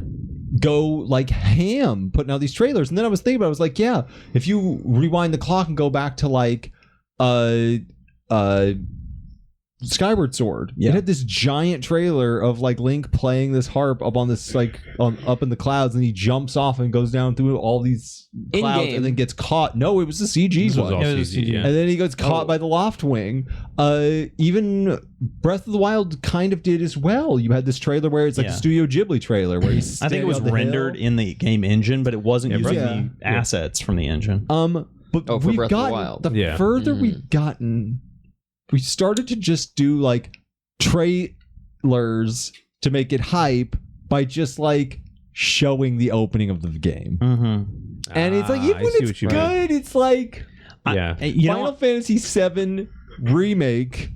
F: go like ham putting out these trailers, and then I was thinking about it, I was like, yeah, if you rewind the clock and go back to like Skyward Sword,
E: Yeah.
F: it had this giant trailer of like Link playing this harp up on this like up in the clouds, and he jumps off and goes down through all these clouds
B: In-game.
F: and then gets caught. No, it was the CG
A: This was
F: one.
A: all
E: It was
A: CG, yeah.
F: And then he gets caught
B: Oh.
F: by the Loftwing. Even Breath of the Wild kind of did as well. You had this trailer where it's like
E: Yeah.
F: a Studio Ghibli trailer where he's
E: I think it was
F: standing on the
E: rendered
F: hill.
E: in the game engine, but it wasn't using
F: Yeah.
E: the assets from the engine.
F: But
B: Oh, for
F: we've
B: Breath of the
F: gotten
B: Wild.
F: the
A: Yeah.
F: further we've gotten, we started to just do like trailers to make it hype by just like showing the opening of the game.
E: Mm-hmm.
F: And it's like, even
A: I
F: when
A: see
F: it's
A: what you
F: good,
A: mean.
F: it's like
A: Yeah.
E: You know
F: Final
E: what?
F: Fantasy VII Remake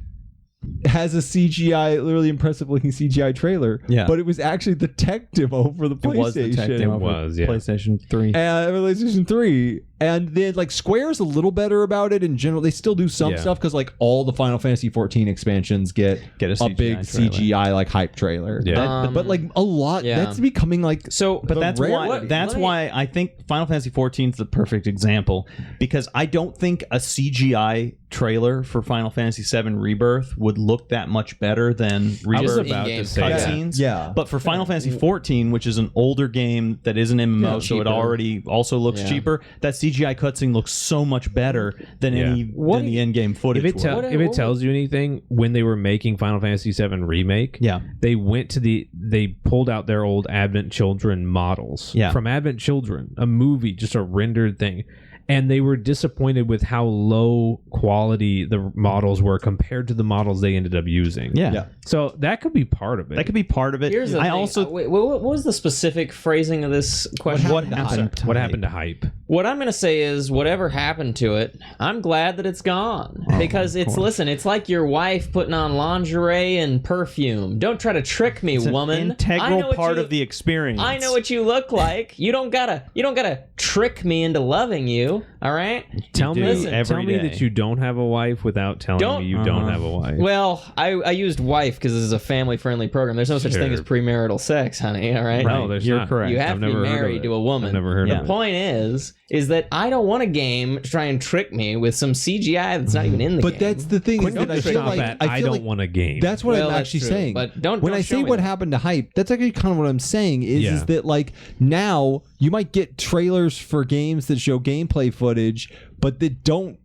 F: has a CGI, literally impressive looking CGI trailer.
E: Yeah.
F: But it was actually the tech demo for the PlayStation.
E: It was the tech demo
A: It was,
E: for
A: yeah.
E: PlayStation 3.
F: PlayStation 3. And then like Square's a little better about it in general. They still do some stuff because like all the Final Fantasy 14 expansions get
E: a
F: big
E: CGI trailer.
F: CGI like hype trailer.
A: Yeah.
F: But like a lot, that's becoming like
E: But that's why I think Final Fantasy 14 is the perfect example, because I don't think a CGI trailer for Final Fantasy 7 Rebirth would look that much better than
A: I was
E: Rebirth
A: about to say that.
E: cutscenes.
F: Yeah.
E: But for Final Fantasy 14, which is an older game that is an MMO, so it already also looks cheaper, that CGI cutscene looks so much better than than the in-game footage.
A: If it tells you anything, when they were making Final Fantasy VII Remake, they went to they pulled out their old Advent Children models from Advent Children, a movie, just a rendered thing. And they were disappointed with how low quality the models were compared to the models they ended up using.
E: Yeah.
A: So that could be part of it.
E: That could be part of it.
B: Here's the thing. Wait, what was the specific phrasing of this question?
A: What happened to hype?
B: What I'm going to say is whatever happened to it, I'm glad that it's gone. Because it's like your wife putting on lingerie and perfume. Don't try to trick me, woman.
E: An integral part of the experience.
B: I know what you look like. You don't gotta trick me into loving you. All right?
A: Tell me that you don't have a wife without telling me you don't have a wife.
B: Well, I used wife because this is a family-friendly program. There's no such thing as premarital sex, honey. All right?
A: No, you're correct.
B: You have to be married to a woman.
A: I've never heard of it.
B: The point is that I don't want a game to try and trick me with some CGI that's not even in the game.
F: But that's the thing. Is that I feel like
A: I don't want a game.
F: That's what I'm
B: that's
F: actually
B: true,
F: saying.
B: but don't
F: when I
B: show
F: say
B: me
F: what
B: that.
F: happened to hype, that's actually kind of what I'm saying. Is that like now you might get trailers for games that show gameplay footage, but that don't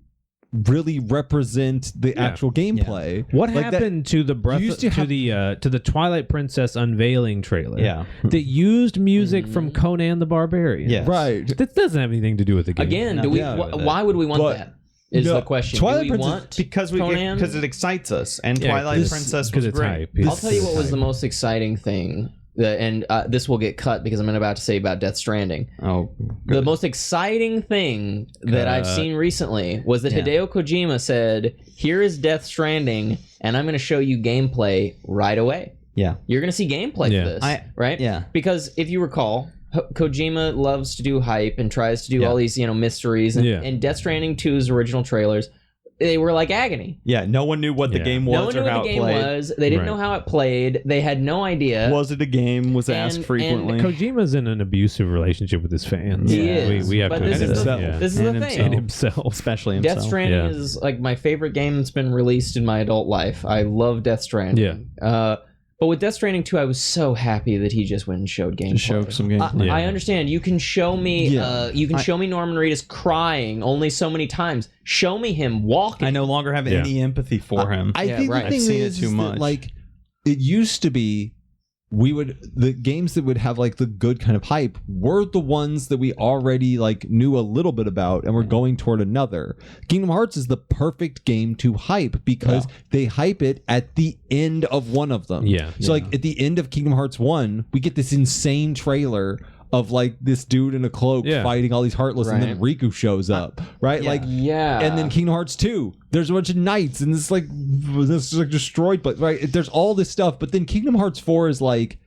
F: really represent the actual gameplay.
A: What
F: like
A: happened to the to the Twilight Princess unveiling trailer?
E: Yeah.
A: That used music from Conan the Barbarian.
E: Yes.
F: Right.
A: That doesn't have anything to do with the game.
B: Again, why would we want that? Is the question.
F: Twilight
B: Do we
F: Princess-
B: want
E: Because
B: Conan?
E: it excites us, and
A: Yeah,
E: Twilight Princess was
A: it's
E: great.
A: hype.
B: I'll tell you what was the most exciting thing, and this will get cut because I'm about to say about Death Stranding.
E: Oh,
B: The most exciting thing that I've seen recently was that Hideo Kojima said, "Here is Death Stranding, and I'm going to show you gameplay right away.
E: yeah.
B: You're going to see gameplay for this, right?
E: Yeah.
B: Because if you recall, Kojima loves to do hype and tries to do all these, mysteries, and Death Stranding 2's original trailers, they were like agony.
E: Yeah, no one knew what the game was
B: No one knew
E: or
B: what
E: how
B: the
E: it
B: game
E: played.
B: was. They didn't know how it played. They had no idea.
E: Was it a game? Was asked frequently.
A: Kojima's in an abusive relationship with his fans.
B: He is.
A: We have
B: But
A: to
B: this
A: admit
B: is the-
A: that.
B: this is the
E: And
B: thing.
A: And himself.
E: especially himself.
B: Death Stranding
A: Yeah.
B: is like my favorite game that's been released in my adult life. I love Death Stranding. But with Death Stranding 2, I was so happy that he just went and showed gameplay.
E: Showed some gameplay.
B: I understand. You can show me. Show me Norman Reedus crying only so many times. Show me him walking.
E: I no longer have any empathy for him.
F: I think
B: right.
F: the thing
E: I've seen
F: is
E: it too
F: that,
E: much.
F: like it used to be, the games that would have like the good kind of hype were the ones that we already like knew a little bit about and we're going toward another. Kingdom Hearts is the perfect game to hype because they hype it at the end of one of them. So like at the end of Kingdom Hearts 1, we get this insane trailer of like this dude in a cloak fighting all these Heartless, and then Riku shows up, right? And then Kingdom Hearts 2, there's a bunch of knights, and this is like destroyed, but there's all this stuff. But then Kingdom Hearts 4 is like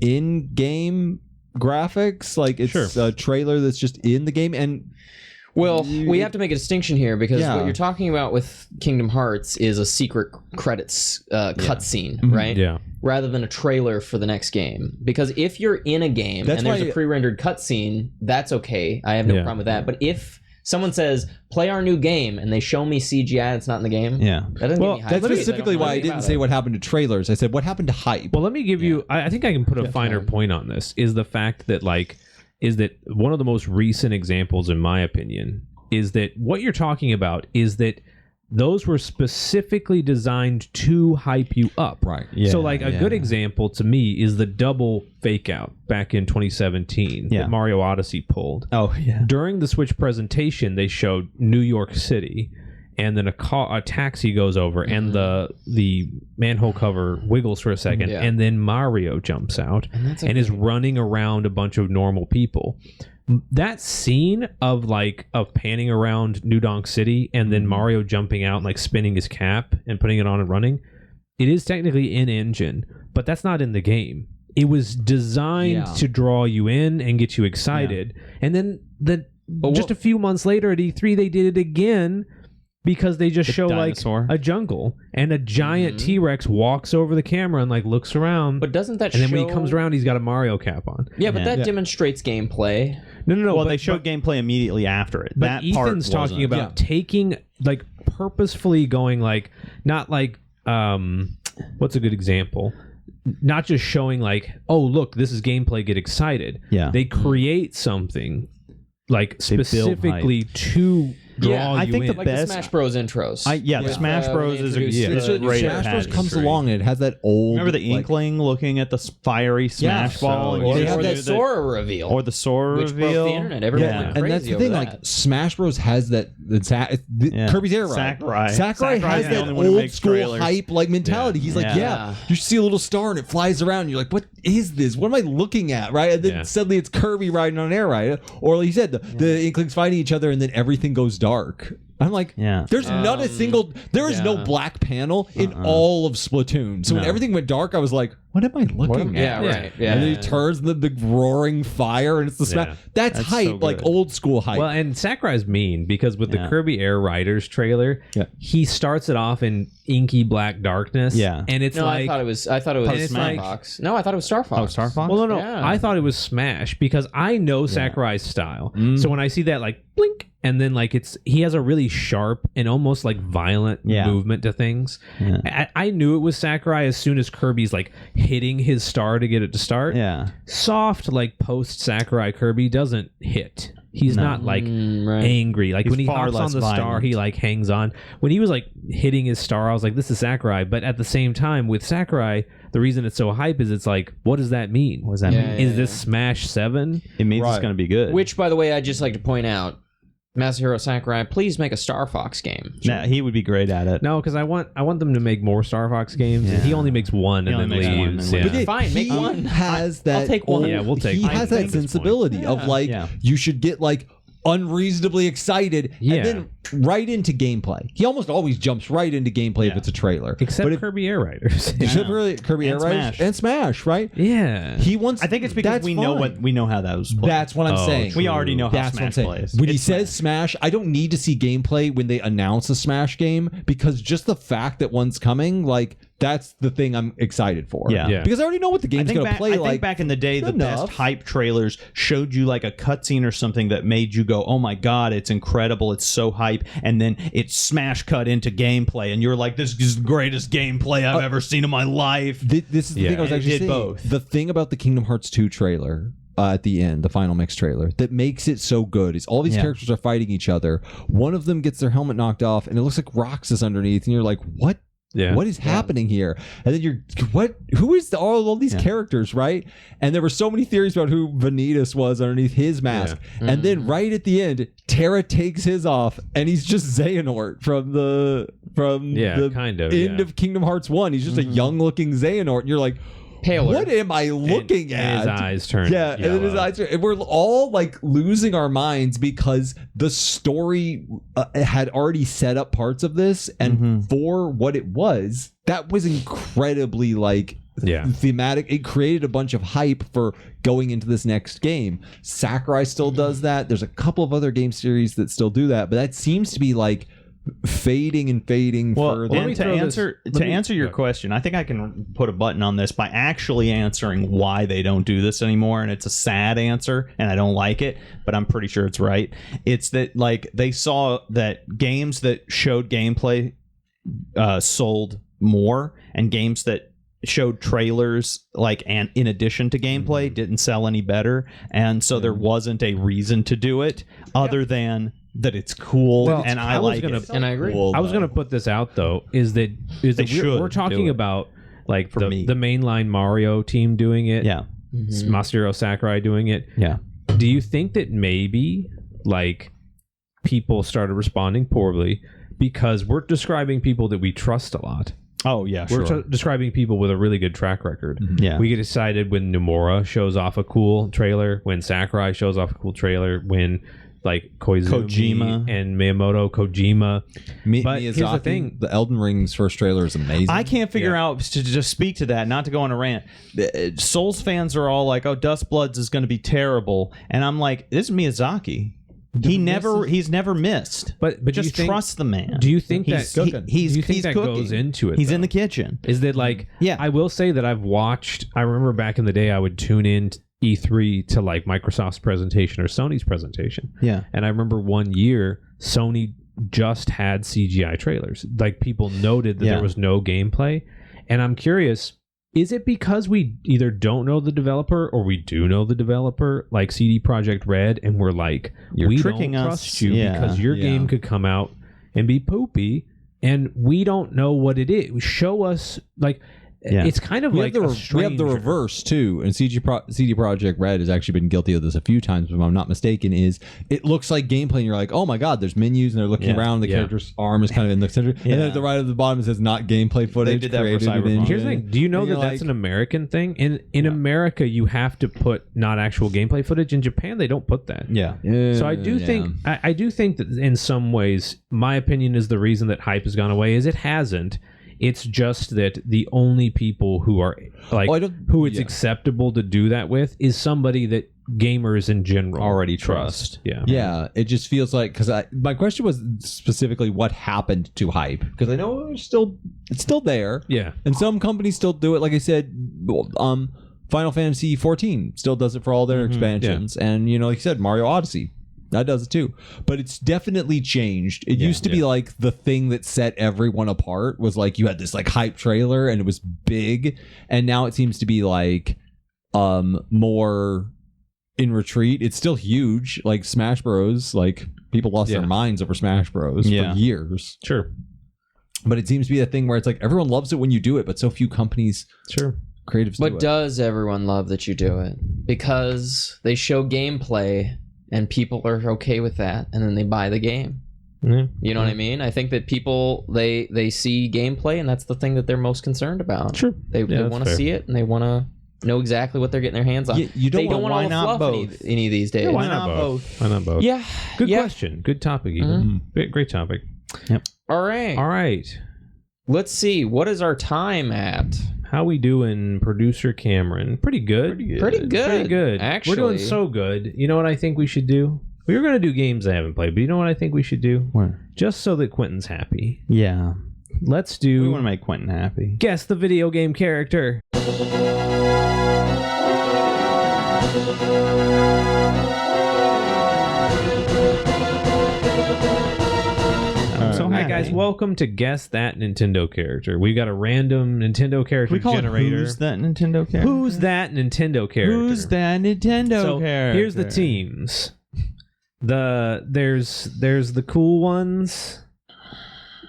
F: in-game graphics, like it's a trailer that's just in the game, and
B: Well, we have to make a distinction here because what you're talking about with Kingdom Hearts is a secret credits cutscene, right?
A: Yeah.
B: Rather than a trailer for the next game. Because if you're in a game and there's a pre-rendered cutscene, that's okay. I have no problem with that. But if someone says, play our new game, and they show me CGI that's not in the game, that doesn't get me hyped.
F: That's specifically why I didn't say what happened to trailers. I said, what happened to hype?
A: Well, let me give you, I think I can put a finer point on this, is the fact that is that one of the most recent examples, in my opinion, is that what you're talking about is that those were specifically designed to hype you up.
F: Right.
A: So a good example to me is the double fake out back in 2017 that Mario Odyssey pulled.
E: Oh, yeah.
A: During the Switch presentation, they showed New York City, and then a taxi goes over, and the manhole cover wiggles for a second, and then Mario jumps out and is running around a bunch of normal people. That scene of panning around New Donk City and then Mario jumping out and spinning his cap and putting it on and running, it is technically in engine, but that's not in the game. It was designed to draw you in and get you excited. And then just a few months later at E3, they did it again because they just show
E: dinosaur.
A: like a jungle and a giant T-Rex walks over the camera and like looks around.
B: But doesn't that
A: and then
B: show...
A: when he comes around, he's got a Mario cap on.
B: Yeah, but
E: Yeah.
B: that demonstrates gameplay.
A: No.
E: Well,
A: but,
E: they showed gameplay immediately after it.
A: But
E: That
A: Ethan's
E: part
A: talking
E: wasn't.
A: about taking like purposefully going like not like what's a good example? Not just showing like, oh look, this is gameplay, get excited.
E: Yeah.
A: They create something like
E: They build
A: specifically to draw
B: Yeah,
E: I
A: you
E: think
A: in.
E: the
B: Like
E: best-
B: the Smash Bros. Intros.
E: The
B: With,
E: Smash Bros.
B: when they
E: is a
B: introduced the-
E: great
F: Smash Bros. comes
E: pageantry.
F: along and it has that old.
E: Remember the
F: like,
E: Inkling looking at the fiery Smash ball? and
A: so-
E: you
B: Or
F: They
E: just
F: have
B: the
F: that-
E: knew
B: Sora reveal.
E: or the Sora
B: which
E: reveal.
B: broke the internet. Everyone
E: Yeah.
B: went
F: and
B: crazy
F: that's the
B: over
F: thing.
B: that.
F: Like Smash Bros. Has that.
E: Yeah.
F: Kirby's Air Ride.
E: Sakurai.
F: Sakurai
E: Sakurai's
F: has
E: the
F: that
E: only one who
F: old
E: makes
F: school
E: trailers.
F: hype like mentality. He's like,
E: Yeah.
F: yeah, you see a little star and it flies around. And you're like, what is this? What am I looking at? Right? And then
A: Yeah.
F: suddenly it's Kirby riding on an air ride. Or like you said, the Inklings fighting each other and then everything goes dark. I'm like,
E: Yeah.
F: there's not a single, there is no
B: yeah.
F: black panel in all of Splatoon. So when
E: No.
F: everything went dark, I was like, what am I looking at?
B: Yeah, right. Yeah.
F: And then he turns the big roaring fire and it's the smash.
A: Yeah.
F: That's
E: That's
F: hype,
E: so
F: like
E: good.
F: old school hype.
A: Well, and Sakurai's mean because with the
E: Yeah.
A: Kirby Air Riders trailer, he starts it off in inky black darkness.
E: Yeah.
A: And it's
B: No,
A: like
B: I thought it was
A: it's
B: Star
A: like-
B: Fox. No, I thought it was Star Fox.
E: Oh, Star Fox?
A: well, no,
B: Yeah.
A: I thought it was Smash because I know Sakurai's style. So when I see that like blink and then like he has a really sharp and almost like violent
E: Yeah.
A: movement to things.
E: Yeah.
A: I knew it was Sakurai as soon as Kirby's like hitting his star to get it to start.
E: Yeah.
A: Soft like post Sakurai Kirby doesn't hit. He's not like
B: right.
A: angry. Like
E: He's
A: when he
E: far
A: hops on
E: less
A: the star,
E: violent.
A: he like hangs on. When he was like hitting his star, I was like, this is Sakurai. But at the same time, with Sakurai, the reason it's so hype is it's like, what does that mean?
E: What does that
B: Yeah,
E: mean?
A: Is this Smash 7?
E: It means it's
F: Right.
E: going to be good.
B: Which, by the way, I'd just like to point out, Masahiro Sakurai, please make a Star Fox game.
E: Nah, he would be great at it.
A: No, because I want them to make more Star Fox games. And he
E: Yeah.
A: only makes one
E: He
A: and then
E: only makes one
A: leaves.
E: and then
A: Yeah.
E: leaves.
B: Fine, make
F: he
B: one.
F: has
B: I'll
F: that.
B: take one.
F: old-
A: Yeah, we'll take
F: He
A: one.
F: has
A: I
F: that
A: think it's
F: sensibility of like
E: Yeah.
F: you should get like unreasonably excited
A: Yeah.
F: and then right into gameplay. He almost always jumps right into gameplay if
E: Yeah.
F: it's a trailer.
A: Except
F: but if,
A: Kirby Air Riders.
F: except for Kirby Air
E: And
F: Riders
E: Smash.
F: and Smash, right?
A: yeah.
F: He wants.
E: I think it's because
F: that's
E: we know
F: fine.
E: how that was played.
F: That's what I'm
A: Oh,
F: saying.
E: we already know how
F: That's what I'm
E: Smash
F: saying.
E: plays.
F: When he
E: It's
F: says Smash, I don't need to see gameplay when they announce a Smash game because just the fact that one's coming, like that's the thing I'm excited for.
E: Yeah.
A: Yeah.
F: Because I already know what the
E: I
F: game's
E: think,
F: going to play
E: I
F: like.
E: think back in the day, the
F: enough.
E: best hype trailers showed you like a cutscene or something that made you go, "Oh my god, it's incredible! It's so hype!" And then it smash cut into gameplay, and you're like, "This is the greatest gameplay I've ever seen in my life."
F: This is the
A: Yeah.
F: thing I was
E: It
F: actually
E: did
F: saying.
E: both.
F: The thing about the Kingdom Hearts 2 trailer at the end, the final mix trailer, that makes it so good is all these
E: Yeah.
F: characters are fighting each other. One of them gets their helmet knocked off, and it looks like Roxas underneath, and you're like, "What?
A: Yeah.
F: What is happening here?" And then you're, "What? Who is all these characters?" Right? And there were so many theories about who Vanitas was underneath his mask. And then right at the end, Terra takes his off, and he's just Xehanort from the
A: kind of,
F: end
A: yeah.
F: of Kingdom Hearts 1. He's just a young looking Xehanort, and you're like,
B: Paler.
F: what am I looking
A: And his
F: at?
A: eyes turn.
F: Yeah, and then his
A: yellow.
F: eyes. And we're all like losing our minds because the story had already set up parts of this, and for what it was, that was incredibly like
A: Yeah.
F: thematic. It created a bunch of hype for going into this next game. Sakurai still does that. There's a couple of other game series that still do that, but that seems to be like fading and fading further.
A: let me
E: And to
A: throw this-
E: answer
A: let
E: to
A: me-
E: answer your
A: go.
E: question, I think I can put a button on this by actually answering why they don't do this anymore, and it's a sad answer, and I don't like it, but I'm pretty sure it's right. It's that like they saw that games that showed gameplay sold more, and games that showed trailers like and in addition to gameplay didn't sell any better, and so there wasn't a reason to do it other than that it's cool
A: Well,
E: and I
A: I was
E: like
A: gonna-
E: it.
B: And I agree.
A: I was going to put this out though. Is that
E: should
A: we're talking
E: do it.
A: about like
E: For
A: the
E: me.
A: mainline Mario team doing it.
E: Yeah,
A: Masahiro Sakurai doing it.
E: yeah.
A: Do you think that maybe like people started responding poorly because we're describing people that we trust a lot?
E: Oh yeah,
A: We're
E: sure.
A: describing people with a really good track record.
E: Yeah.
A: We get excited when Nomura shows off a cool trailer, when Sakurai shows off a cool trailer, when like
E: Kojima.
A: and Miyamoto Kojima. But here's the
F: Miyazaki,
A: thing.
F: the Elden Ring's first trailer is amazing.
E: I can't figure out to just speak to that, not to go on a rant. Souls fans are all like, "Oh, Dust Bloods is going to be terrible," and I'm like, "This is Miyazaki. He's never missed.
A: But
E: Just
A: do you think,
E: trust the man.
A: Do you think
E: He's
A: that
E: cooking.
A: do you think
E: He's
A: that
E: cooking.
A: goes into it?
E: He's in
A: though?
E: the kitchen.
A: Is that like?
E: Yeah.
A: I will say that I've watched. I remember back in the day, I would tune in E3 to like Microsoft's presentation or Sony's presentation.
E: Yeah.
A: And I remember one year Sony just had CGI trailers. Like people noted that there was no gameplay, and I'm curious. Is it because we either don't know the developer or we do know the developer, like CD Projekt Red, and we're like,
E: You're
A: we
E: tricking
A: don't
E: us.
A: trust you
E: Yeah,
A: because your game could come out and be poopy, and we don't know what it is. Show us, like, it's kind of
F: we
A: like
F: have
A: a
F: the
A: stranger.
F: reverse too, and CD Projekt Red has actually been guilty of this a few times, if I'm not mistaken. Is it looks like gameplay, and you're like, oh my god, there's menus, and they're looking around. The character's arm is kind of in the center, and then at the right at the bottom it says not gameplay footage.
E: did that for
F: created in
E: Cyberpunk.
F: engine.
A: Here's the thing. Do you know
F: And
A: that
F: you're
A: that's
F: like-
A: an American thing? In America, you have to put not actual gameplay footage. In Japan, they don't put that.
E: Yeah.
A: So I do think I do think that in some ways, my opinion is the reason that hype has gone away is it hasn't. It's just that the only people who are like who it's acceptable to do that with is somebody that gamers in general
E: Already trust.
F: Yeah, it just feels like, because my question was specifically what happened to hype, because I know it's still there.
A: Yeah.
F: And some companies still do it. Like I said, Final Fantasy 14 still does it for all their expansions, and like you said, Mario Odyssey. That does it too. But it's definitely changed. It used to be like the thing that set everyone apart was like you had this like hype trailer and it was big. And now it seems to be like more in retreat. It's still huge. Like Smash Bros. Like people lost their minds over Smash Bros. For years.
A: Sure.
F: But it seems to be a thing where it's like everyone loves it when you do it, but so few companies creatives do
B: But
F: it.
B: does everyone love that you do it? Because they show gameplay and people are okay with that, and then they buy the game.
A: Mm-hmm.
B: You know what I mean? I think that people they see gameplay, and that's the thing that they're most concerned about.
A: Sure.
B: They want to see it, and they want to know exactly what they're getting their hands on.
F: You don't
B: they don't
F: want-
B: want
E: why
B: all the
E: not
B: fluff
E: both?
B: any of these days.
A: Why not both? Why not both?
B: Yeah.
A: Good
B: Yeah.
A: question. Good topic, even. Great topic.
B: All right.
A: All right.
B: Let's see. What is our time at?
A: How we doing, producer Cameron? Pretty good.
B: Pretty good.
A: Pretty good.
B: Actually,
A: we're doing so good. You know what I think we should do? We were going to do games I haven't played, but you know what I think we should do?
E: What?
A: Just so that Quentin's happy.
E: Yeah.
A: Let's
E: We
A: do
E: want to make Quentin happy.
A: Guess the Video Game Character. So hi guys, welcome to Guess That Nintendo Character. We've got a random Nintendo character
E: We call
A: generator.
E: it Who's That Nintendo Character?
A: Who's that Nintendo character?
E: Who's that Nintendo
A: So
E: character?
A: here's the teams. There's the cool ones,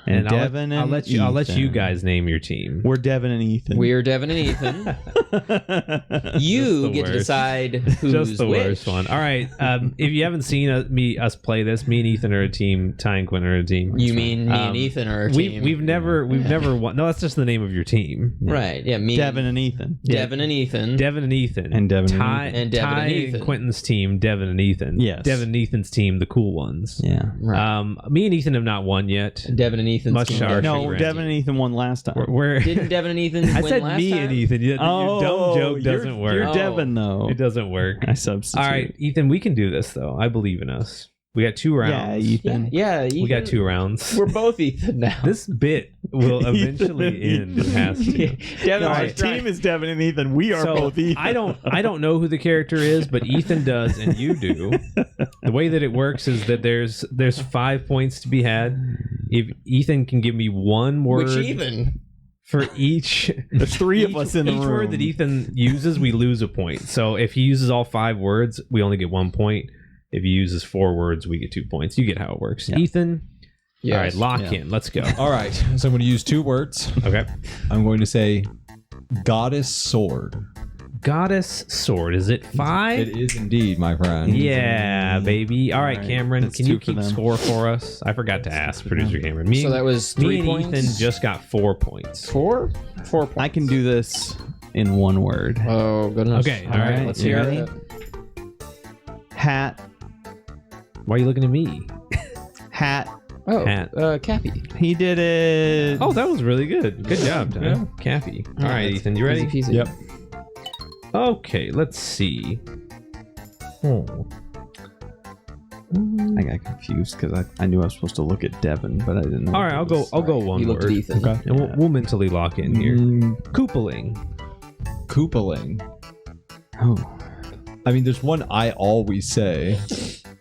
A: and
E: Devin
A: I'll
E: and
A: let you
E: Ethan.
A: guys name your team.
E: We're Devin and Ethan.
B: We're Devin and Ethan.
A: Just
B: You
A: the
B: get to
A: worst.
B: decide who's
A: Just the
B: which.
A: worst one. All right. If you haven't seen us play this, me and Ethan are a team. Ty and Quentin are a team.
B: You mean me and Ethan are a team?
A: We've never won. No, that's just the name of your team.
B: Right. Yeah. Me.
E: Devin and Ethan.
B: Devin and Ethan.
A: Devin and Ethan.
E: And Devin and
A: Ty,
B: Ethan. And Devin
A: Ty
B: and Ethan.
A: Quentin's team, Devin and Ethan.
E: Yes.
A: Devin and Ethan's team, the cool ones.
E: Yeah.
B: Right.
A: Me and Ethan have not won yet.
B: Devin and Ethan's
A: Much
B: team.
A: sharper.
E: No,
A: Randy.
E: Devin and Ethan won last time.
A: We're
B: Didn't Devin and Ethan
A: I
B: win
A: said
B: last
A: me
B: time?
A: and Ethan. Your dumb joke doesn't work.
E: You're
B: Oh.
E: Devin, though.
A: It doesn't work.
E: I substitute.
A: All right, Ethan, we can do this though. I believe in us. We got 2
E: Yeah,
A: rounds.
E: Ethan.
B: Yeah. Ethan,
A: We got 2 rounds.
B: We're both Ethan now.
A: This bit will eventually end. It has to.
B: Devin
E: Our
B: was trying-
E: team is Devin and Ethan. We are
A: So,
E: both Ethan.
A: I don't know who the character is, but Ethan does, and you do. The way that it works is that there's 5 points to be had. If Ethan can give me one word
B: Which Ethan?
A: for each.
E: There's 3 of us in the
A: Each
E: room.
A: word that Ethan uses, we lose a point. So if he uses all 5 words, we only get 1 point. If he uses 4 words, we get 2 points. You get how it works.
E: Yeah.
A: Ethan,
B: Yes.
A: all right, lock
E: Yeah.
A: in. Let's go.
F: All right, so I'm going to use 2 words.
A: Okay.
F: I'm going to say goddess sword.
A: Goddess sword. Is it 5?
F: It is indeed, my friend.
A: Yeah, baby. All right,
E: All right,
A: Cameron,
E: that's
A: can you
E: 2 for
A: keep
E: them.
A: score for us? I forgot to ask producer Cameron. Me,
B: So that was 3
A: me and
B: points.
A: Ethan just got 4 points.
B: 4 points.
E: I can do this in 1 word.
B: Oh goodness.
A: Okay,
B: All
A: all right,
B: Let's
E: you
B: hear
E: ready?
B: it.
E: Hat.
A: Why are you looking at me?
E: Hat.
B: Oh,
A: Hat.
B: Cappy.
E: He did it.
A: Oh, that was really good. Good job, Tom. Cappy. All right, Ethan, you ready?
B: Easy peasy.
F: Yep.
A: Okay, let's see.
E: I got confused because I knew I was supposed to look at Devon, but I didn't know.
A: All right, I'll go one
B: You looked at
A: word.
B: Ethan.
F: Okay.
A: And we'll mentally lock in here. Koopaling.
F: Koopaling.
E: Oh.
F: I mean, there's one I always say,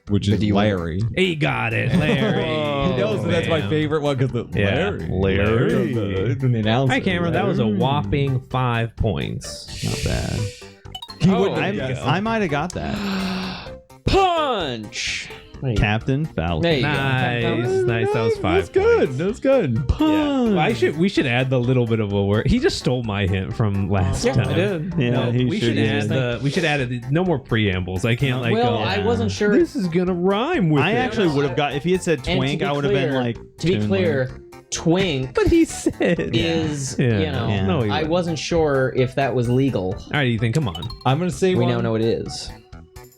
F: which
B: But
F: is
B: do you want-
F: Larry.
A: He got it, Larry.
F: He knows that that's my
A: man.
F: favorite one because
A: Yeah,
F: Larry. The announcer.
A: Hi, Cameron. That was a
F: Larry.
A: whopping 5 points.
E: Not bad.
F: He
B: Oh,
F: wouldn't
B: there
F: have
B: you
F: guessed.
E: I might have got that.
B: Punch. There you go.
E: Captain Falcon.
B: There you go.
A: Nice. That was 5
F: That's good.
A: points.
F: That's good.
A: Yeah. Well, we should add the little bit of a word. He just stole my hint from last
B: Yeah,
A: time.
B: I did.
E: Yeah,
A: No,
E: he
A: we
E: sure
A: should
E: did.
A: add no more preambles. I can't
B: Well,
A: go.
B: I wasn't sure.
A: This is gonna rhyme with
E: I
A: it.
E: actually would have got if he had said
B: And to
E: twink.
B: be
E: I would have been
B: clear-
E: like.
B: To be
E: doing
B: clear, twink
A: But he said
B: is,
A: Yeah.
B: you know,
E: Yeah.
A: No, he
B: I
A: wouldn't.
B: wasn't sure if that was legal.
A: All right, Ethan, come on.
F: I'm gonna say
B: We
F: one,
B: now know it is.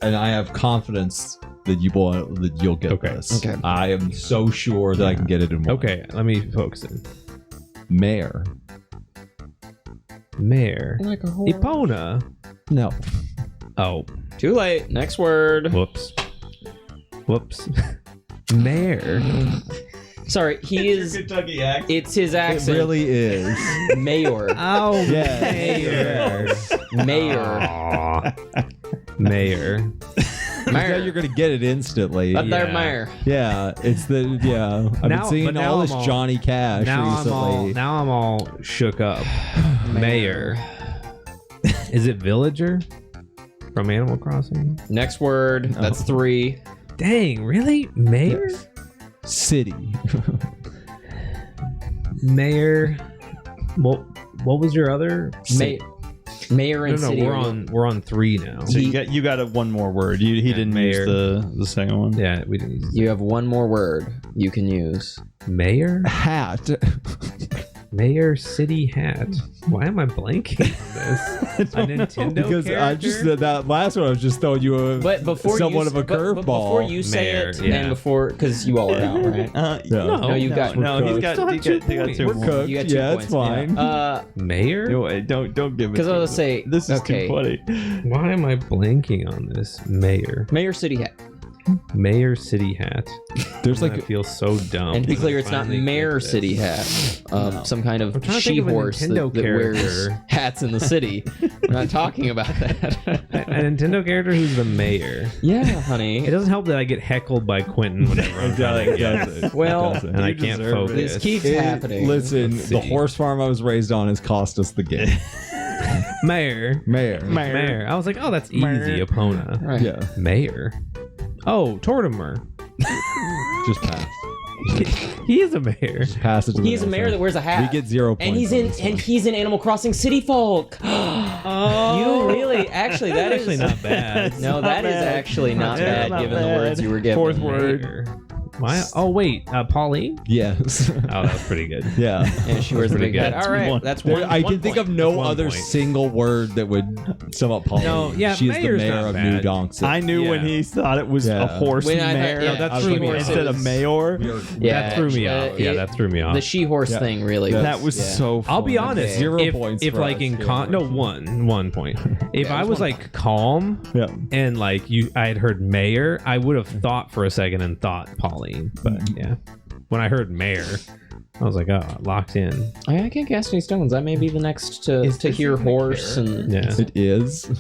F: and I have confidence that you'll get
A: Okay.
F: this.
B: Okay.
F: I am so sure that I can get it in one.
A: Okay, let me focus in.
F: Mayor.
A: Mayor.
B: Like a
A: Epona.
F: No.
A: Oh,
B: Too late. Next word.
A: whoops. Mayor.
B: Sorry, he is.
E: Kentucky accent.
B: It's his
F: It
B: accent.
F: really is.
B: Mayor.
A: Oh,
F: Yeah.
A: mayor.
B: Mayor.
A: Aw. Mayor.
F: Now you're gonna get it instantly.
B: Up there,
A: Yeah.
B: mayor.
F: Yeah, it's the I've
A: Now-
F: been seeing
A: but now
F: all this
A: I'm all-
F: Johnny Cash recently.
A: Now I'm all shook up. Mayor. Is it villager from Animal Crossing?
B: Next word. That's 3.
A: Dang, really? Mayor?
F: City.
A: Mayor. What was your other?
B: Mayor and
A: No,
B: city.
A: we're on 3 now.
E: So you got one more word. He didn't
A: mayor.
E: use the second one.
A: Yeah, we didn't use
B: You have one more word you can use.
A: Mayor.
F: Hat.
A: Mayor City Hat. Why am I blanking on this? A Nintendo
F: Because
A: character?
F: I just that last one I was just throwing you a
B: But before
F: somewhat
B: you,
F: of a
B: but before
F: curveball.
B: you say
A: Mayor,
B: it,
A: yeah.
B: and before, because you all are out, right?
F: Yeah.
B: No, you've got-
E: no. He's got
A: Still have 2
E: he got
A: points.
E: two
F: We're
E: more.
F: cooked.
B: You got 2
F: Yeah,
B: points.
F: it's fine.
A: Mayor?
E: No, don't give it.
B: Because
E: to
B: I was
E: him.
B: say
E: This is
B: okay.
E: too funny.
A: Why am I blanking on this? Mayor.
B: Mayor City Hat.
A: Mayor City Hat.
F: There's
A: I
F: like
A: feel so dumb.
B: And to be
A: when
B: clear,
A: I
B: it's not
A: finally
B: Mayor
A: get this.
B: City Hat. Some kind
A: I'm
B: of
A: trying to think of a
B: she-horse that,
A: Nintendo
B: that wears
A: character.
B: hats in the city. We're not talking about that.
A: A Nintendo character who's the mayor.
B: Yeah,
A: It
B: honey.
A: doesn't help that I get heckled by Quentin whenever I'm trying to guess.
B: Well,
A: And I can't focus.
B: this keeps happening.
F: Listen,
A: Let's
F: the
A: see.
F: horse farm I was raised on has cost us the game.
A: Mayor.
F: Mayor.
A: I was like, oh, that's easy,
E: Mayor.
A: Epona.
B: Right.
F: Yeah.
A: Mayor. Oh, Tortimer.
F: Just pass.
A: He is a mayor.
F: Just pass it to the
B: He's a
F: next
B: mayor
F: one.
B: that wears a hat.
F: We get 0 points.
B: and he's in Animal Crossing City Folk.
A: Oh,
B: You really, actually, that is
A: actually not bad.
B: No, that is actually not
E: Yeah,
B: bad
E: not
B: given the
E: bad.
B: words you were given.
E: Fourth word.
A: Mayor. Why? Oh wait, Pauline.
F: Yes.
A: Oh, that was pretty good.
F: Yeah.
B: And she wears the
A: Pretty
B: big hat.
A: good.
B: All right,
E: One.
B: that's
F: There-
B: one.
F: I
B: one
F: can think
B: point.
F: of no
A: That's 1
F: other
A: point.
F: single word that would sum up Pauline.
A: No, yeah,
F: she is the
A: mayor's
F: mayor
A: not
F: of
A: bad.
F: New Donks.
E: I knew when
A: Yeah.
E: he thought it was
F: Yeah.
E: a horse
B: When I thought-
E: mayor.
B: yeah,
E: that's
F: I was
E: what
F: gonna
E: he
F: guess
E: instead
B: it
E: of
B: was-
E: mayor.
B: Yeah,
A: that threw me
B: actually,
A: off. Yeah, that threw me off.
B: The she-horse
F: Yeah.
B: thing really.
E: That was
B: yeah.
E: so funny.
A: I'll be honest.
B: Okay.
F: 0
A: if,
F: points
A: If
F: for
A: like
F: us.
A: in
F: Yeah.
A: no 1 point. If
B: Yeah,
A: I
B: just
A: was
B: 1
A: like calm
F: Yeah.
A: and like I had heard mayor, I would have thought for a second and thought Pauline. But yeah, when I heard mayor, I was like, oh, locked in.
B: I can't cast any stones. I may be the next to hear horse and.
A: Yeah.
F: It is.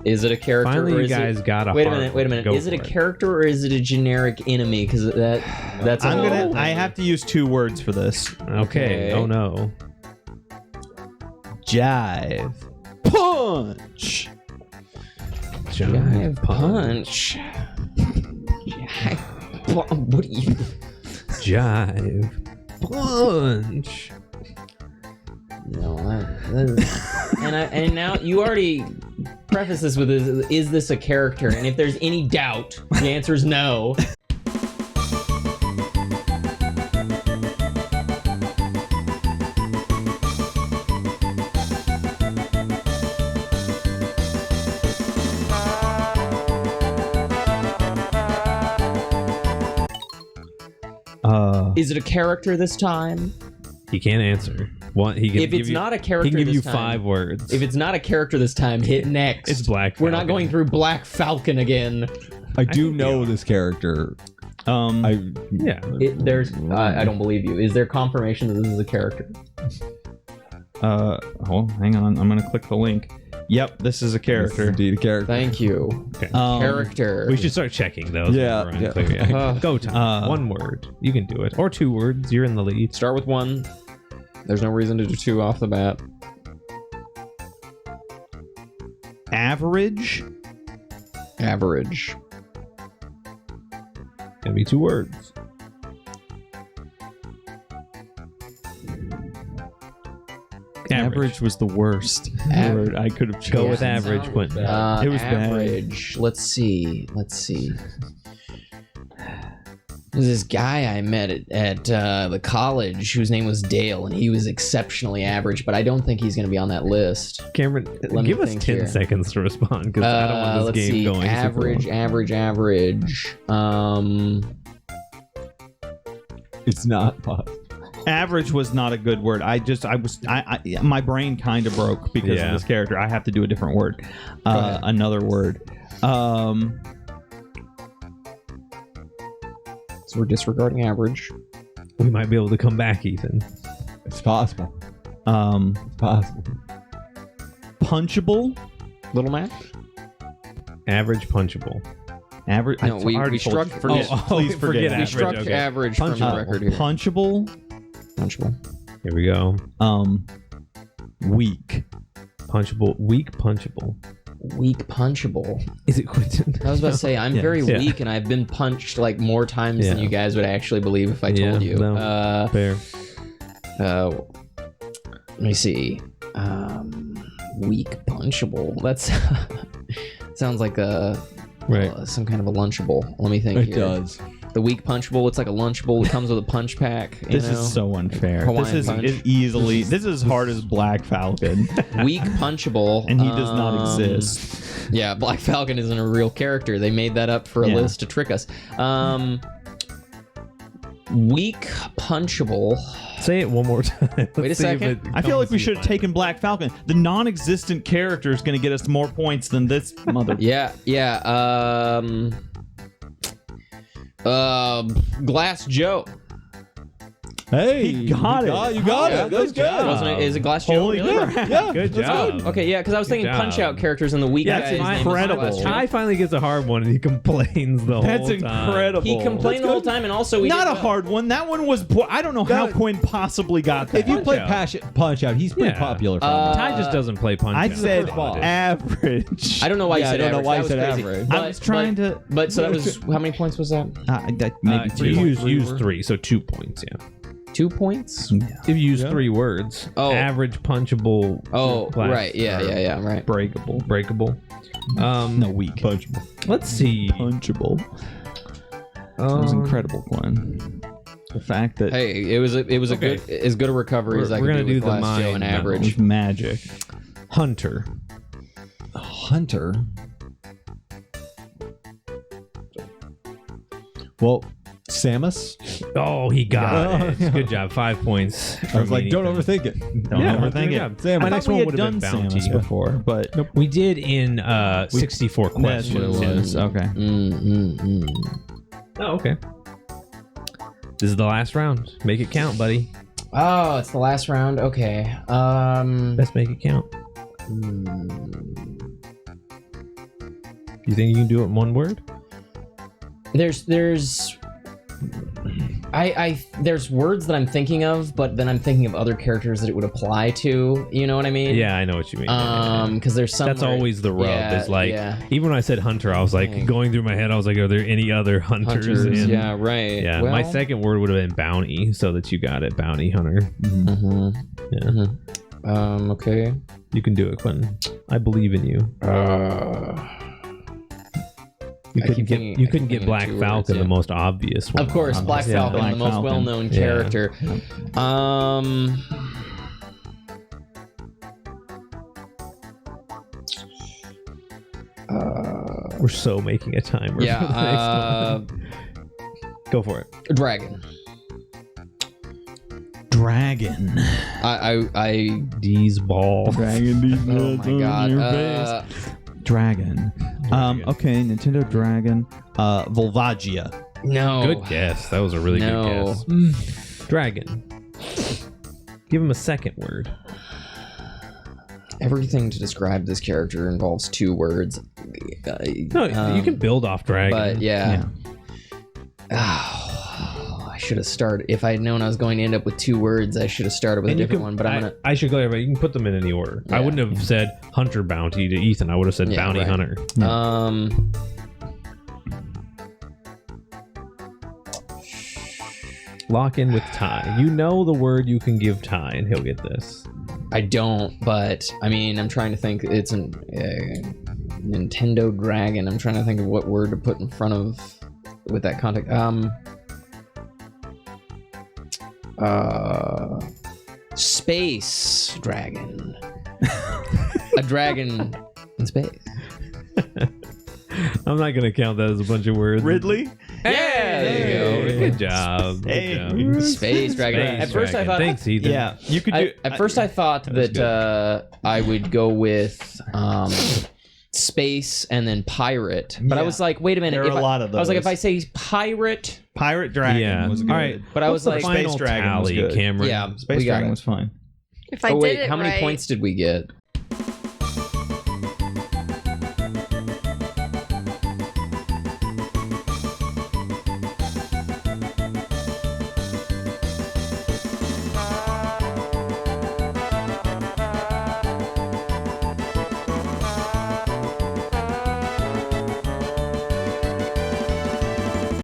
B: Is it a character?
A: Finally,
B: or
A: you
B: is
A: guys
B: it,
A: got a.
B: Wait a
A: hard
B: minute. Wait a
A: one.
B: minute.
A: Go
B: Is it a
A: for
B: character or is it a generic enemy? Because that's.
E: I'm
B: a
E: gonna. I have to use 2 words for this.
A: Okay.
B: Okay.
A: Oh no.
E: Jive. Punch.
A: Jive
B: punch. What do you?
A: Jive punch.
B: No, and now you already preface this with is this a character? And if there's any doubt, the answer is no. Is it a character this time?
A: He can't answer. One. He can
B: If
A: give
B: it's
A: you,
B: not a
A: he
B: character
A: can give
B: this
A: you
B: time,
A: 5 words.
B: If it's not a character this time, hit next.
A: It's Black
B: We're not
A: Falcon.
B: going through Black Falcon again.
F: I do
A: think
F: know
A: they are.
F: this character.
E: I
A: Yeah.
B: I don't believe you. Is there confirmation that this is a character?
E: hang on. I'm gonna click the link. Yep, this is a
F: This is
E: character.
F: indeed a character.
B: Thank you.
A: Okay.
B: Character.
A: We should start checking those.
F: Yeah,
A: when we're
F: yeah.
A: unclear. Yeah.
B: Uh,
A: Go, Tom. One word. You can do it. Or 2 words. You're in the lead.
B: Start with 1. There's no reason to do 2 off the bat.
E: Average.
B: Average.
A: Gonna be 2 words.
E: Average was the worst
B: Av-
E: word I could have chosen.
A: Go with average, Quentin.
E: It was bad.
B: average. Let's see. There's this guy I met at the college whose name was Dale, and he was exceptionally average, but I don't think he's going to be on that list.
A: Cameron,
B: Let me
A: give us
B: think
A: 10
B: here.
A: seconds to respond because I don't want
B: Let's
A: this game
B: see.
A: going. super
B: Average.
F: It's not possible.
E: Average was not a good word. My brain kind of broke because
A: Yeah.
E: of this character. I have to do a different word.
B: ahead.
E: Another word.
B: So we're disregarding average.
A: long. We might be able to come back, Ethan.
F: It's possible.
E: Um,
F: Possible.
E: punchable.
B: Little Mac?
A: Average punchable.
E: Average.
B: No,
E: I
B: we
E: already told
B: struck.
E: you. Forget.
A: forget
E: Please forget.
B: We
A: average,
B: struck
A: okay.
B: average from the
A: Punchable.
B: record here.
E: Punchable.
B: Punchable.
A: Here we go.
E: Weak.
A: Punchable. Weak punchable.
B: Weak punchable.
A: Is it Quentin?
B: I was about to say I'm
E: Yeah.
B: very
A: Yeah.
B: weak, and I've been punched like more times than
A: Yeah.
B: you guys would actually believe if I
A: Yeah,
B: told you.
A: no. Fair.
B: Let me see. Weak punchable. That's sounds like
A: Right.
B: some kind of a lunchable. Let me think
F: It
B: here.
F: does.
B: The weak punchable. It's like a lunchable. It comes with a punch pack.
E: This is so unfair.
B: Hawaiian
E: This
B: punch.
E: is easily. This is as hard as Black Falcon,
B: weak punchable,
E: and he does not exist.
B: Yeah, Black Falcon isn't a real character. They made that up for a
E: Yeah.
B: list to trick us. Weak punchable.
A: Say it one more time. Let's
B: Wait a
A: see if
B: second.
A: it
E: I feel like we
A: comes
E: should have
A: to
E: taken Black Falcon. The non-existent character is going to get us more points than this mother.
B: Yeah. Glass Joe.
F: Hey,
E: He got it.
F: You got
B: Yeah.
F: it. That's good.
B: Wasn't it? Is it Glass Joe?
E: Holy
B: Really?
E: crap.
F: Yeah,
A: Good
F: that's
A: job.
F: good.
B: Okay, yeah, because I was thinking
A: Good
B: punch
A: job.
B: out characters in the weak
E: Yeah,
B: guy's
E: that's
B: name is
E: incredible.
B: Glass Joe.
A: Ty finally gets a hard one and he complains the
E: That's
A: whole time.
E: incredible.
B: He complained the whole time, and also we
E: Not
B: did
E: a
B: well.
E: hard one. That one was. I don't know how
F: That-
E: Quinn possibly got that.
F: If you play
A: Punch
F: Punch Out, he's pretty
A: Yeah.
F: popular.
A: Ty just doesn't play punch.
E: I
A: Out.
E: said
F: first ball.
E: average.
B: I don't know why you
F: Yeah,
B: said
F: I don't know
B: average.
F: why
B: That
F: you
B: was
F: said
B: crazy.
F: average.
B: But,
E: I was trying to.
B: But so that was how many points was that?
E: Maybe
A: You
E: two.
A: use 3, so 2 points. Yeah.
B: 2 points.
A: If you use 3 words,
B: Oh.
A: average punchable.
B: Oh,
A: glass,
B: right. Yeah, right.
A: Breakable.
E: No, weak.
F: Punchable.
A: Let's see.
E: Punchable. That was incredible, Quinn. The fact that
B: Hey, it was a
A: Okay.
B: good as good a recovery as I
A: We're
B: could
A: gonna
B: do with
A: do the
B: Glass Joe
A: mind
B: and
A: now.
E: it
B: average.
E: was magic.
A: Hunter.
F: Hunter. Well, Samus.
A: Oh, he got
F: Yeah.
A: it. Good job. 5 points.
F: I was
A: from
F: like, don't
A: Ethan.
F: overthink it.
E: Don't
A: Yeah,
E: overthink
A: good
E: it.
A: job.
F: Sam,
A: My
F: I
A: next
E: thought we
A: one
E: had
A: would have
E: done
A: been bounty.
E: Samus before, but
A: We did in 64 questions.
E: was okay.
A: Oh, okay. This is the last round. Make it count, buddy.
B: Oh, it's the last round. Okay.
A: Let's make it count. You think you can do it in one word?
B: There's words that I'm thinking of, but then I'm thinking of other characters that it would apply to. You know what I mean?
A: Yeah, I know what you mean.
B: Because there's some.
A: That's
B: where-
A: always the rub.
B: Yeah,
A: is like,
B: yeah.
A: even when I said hunter, I was like
B: Okay.
A: going through my head. I was like, are there any other hunters? in?
B: Yeah, right.
A: Yeah.
B: Well,
A: My second word would have been bounty, so that you got it, bounty hunter.
B: mhm,
A: Yeah.
B: mhm. Okay.
A: You can do it, Quentin. I believe in you. You
B: I
A: couldn't
B: keep
A: get
B: thinking-
A: you
B: I
A: couldn't
B: keep
A: get Black
B: thinking of 2 words,
A: Falcon,
B: yeah.
A: the most obvious one.
B: Of course, Black
A: Yeah.
B: Falcon,
E: Black
B: the most
E: Falcon.
B: well-known
A: Yeah.
B: character.
A: We're so making a timer.
B: Yeah.
A: for the next one. Go for it.
B: Dragon.
E: Dragon.
B: I
A: D's ball.
E: Dragon.
B: oh my god.
E: Dragon. Okay, Nintendo Dragon. Volvagia.
B: No.
A: Good guess. That was a really
B: No.
A: good guess. Dragon. Give him a second word.
B: Everything to describe this character involves 2 words.
A: No, you can build off Dragon.
B: But yeah. Oh, I should have started. If I had known I was going to end up with 2 words, I should have started with a different one. But I'm gonna.
A: I should clarify. You can put them in any order. I
B: Yeah.
A: wouldn't have said Hunter Bounty to Ethan. I would have said
B: Yeah,
A: Bounty
B: right.
A: Hunter. Lock in with Ty. You know the word you can give Ty, and he'll get this.
B: I don't, but I mean, I'm trying to think. It's a Nintendo Dragon. I'm trying to think of what word to put in front of with that context. Space Dragon. A dragon in space.
A: I'm not going to count that as a bunch of words.
E: Ridley.
B: Yeah, there you go.
A: Good job.
E: Hey.
A: Good job.
B: Space Dragon.
A: Space
B: At first,
A: Dragon.
B: I thought.
A: Thanks, Ethan.
E: Yeah, you could do.
B: At first, I thought that I would go with space and then pirate, but I
E: Yeah.
B: was like, wait a minute.
E: There are a lot of
B: I was like, if
E: those.
B: I say pirate,
E: Pirate Dragon
A: Yeah.
E: was good.
A: All right.
B: but I
A: What's
B: was
A: the
B: like,
A: final
E: Space Dragon was
A: tally,
E: good.
A: Cameron?
B: yeah,
E: Space
B: we got
E: Dragon
B: it.
E: was fine.
G: If I
B: Oh
G: did
B: wait,
G: it
B: how many
G: right,
B: points did we get?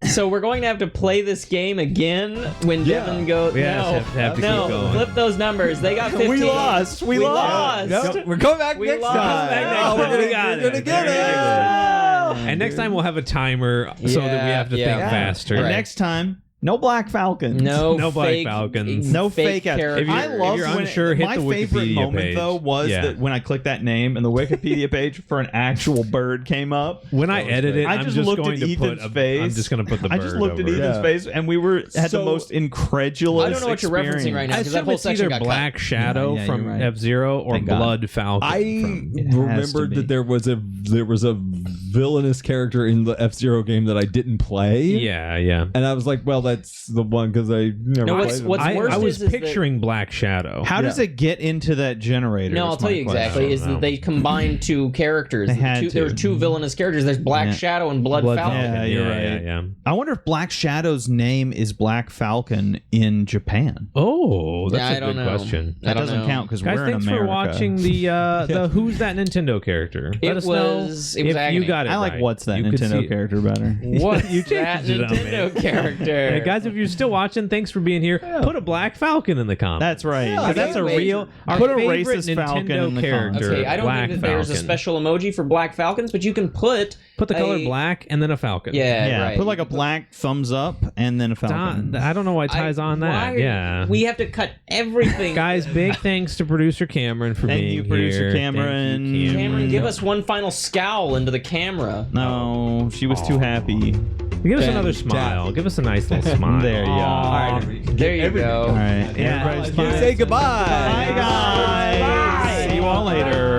B: So we're going to have to play this game again when Devon goes.
A: Yeah,
B: no,
A: have to
B: no,
A: keep going.
B: flip those numbers. They got 15.
E: We lost. We lost.
B: lost.
F: We're coming back
B: We
F: next
B: lost.
F: time.
A: Back next
F: Oh,
A: time.
F: we're
A: We got
F: gonna
A: it.
F: get it.
A: And next time we'll have a timer so that we have to think faster.
E: And
B: Right.
E: next time, no Black Falcons.
B: No
A: Black
B: fake,
A: Falcons.
E: No fake ads.
B: character.
A: If
E: I
A: you're-
E: love
A: if you're
E: when
A: unsure, hit
E: my
A: the
E: favorite
A: Wikipedia
E: moment
A: page.
E: though was
A: Yeah.
E: that when I clicked that name and the Wikipedia page for an actual bird came up.
A: When I edit it,
E: I
A: I'm
E: just
A: just
E: looked
A: going
E: at
A: to put
E: Ethan's face.
A: I'm just going to put the
E: I
A: bird
E: just looked at
A: over it.
E: Ethan's face and we had
F: So-
E: the most incredulous.
B: I don't know what you're referencing right now
A: I
B: because that
A: assume
B: whole
A: it's
B: section
A: either
B: got
A: Black
B: cut.
A: Shadow
E: Yeah,
A: from
E: you're right.
A: F-Zero or
E: Thank God.
A: Blood Falcon
F: I
A: from...
E: It has to
F: remembered
E: be.
F: that there was a villainous character in the F-Zero game that I didn't play.
A: Yeah, yeah.
F: And I was like, well, that's the one because I never
B: No,
F: played it.
B: what's worse
A: I was
B: is that-
A: picturing Black Shadow.
E: How does it get into that generator?
B: No, I'll
E: is
B: tell
E: my
B: you exactly.
E: question.
B: Is that they combined 2 characters?
E: They had
B: There were
E: to.
B: 2 villainous characters. There's Black
E: Yeah.
B: Shadow and Blood
A: Blood
B: Falcon.
E: Yeah, you're right.
A: Yeah.
E: I wonder if Black Shadow's name is Black Falcon in Japan.
A: Oh, that's
B: Yeah,
A: a
B: I don't
A: good
B: know.
A: question.
B: I
E: That
B: don't
E: doesn't
B: know.
E: count because
A: Guys,
E: we're in
A: thanks
E: America.
A: for watching the Who's That Nintendo character. Let
B: It
A: us
B: was
A: know if
B: agony.
A: you got it
E: I like
A: right.
E: what's that
A: You could see
E: Nintendo
A: it.
E: character better.
B: What's
A: You
B: that
A: changed it up,
B: Nintendo
A: man.
B: character?
A: Hey, guys, if you're still watching, thanks for being here. Put a Black Falcon in the comments.
E: That's right.
F: Yeah,
A: 'Cause that's a
B: wait.
A: real our
E: Put a
A: favorite
E: racist Falcon
A: Nintendo
E: in the
A: character.
E: comments.
B: Okay, I don't
A: Black
B: think that there's a
A: Falcon.
B: special emoji for Black Falcons, but you can put
A: Put the color
B: a-
A: black and then a falcon.
B: Yeah,
E: Yeah,
B: right.
E: put like a black thumbs up and then a falcon.
A: I don't know why Ty's on that.
B: why-
A: Yeah.
B: we have to cut everything.
A: Guys, big thanks to producer Cameron for
E: Thank
A: being
E: you, producer
A: here.
E: Cameron.
A: Thank you,
B: Cameron, give us one final scowl into the camera.
E: No, she was too happy.
A: Give us another smile. Give us a nice little smile.
E: There you are.
B: There you go.
E: All right.
A: Yeah.
E: Everybody's
F: You
E: fine.
F: say goodbye.
E: Bye, guys. See you all later.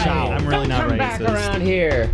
E: Ciao. I'm really not
B: Come
E: racist.
B: back around here.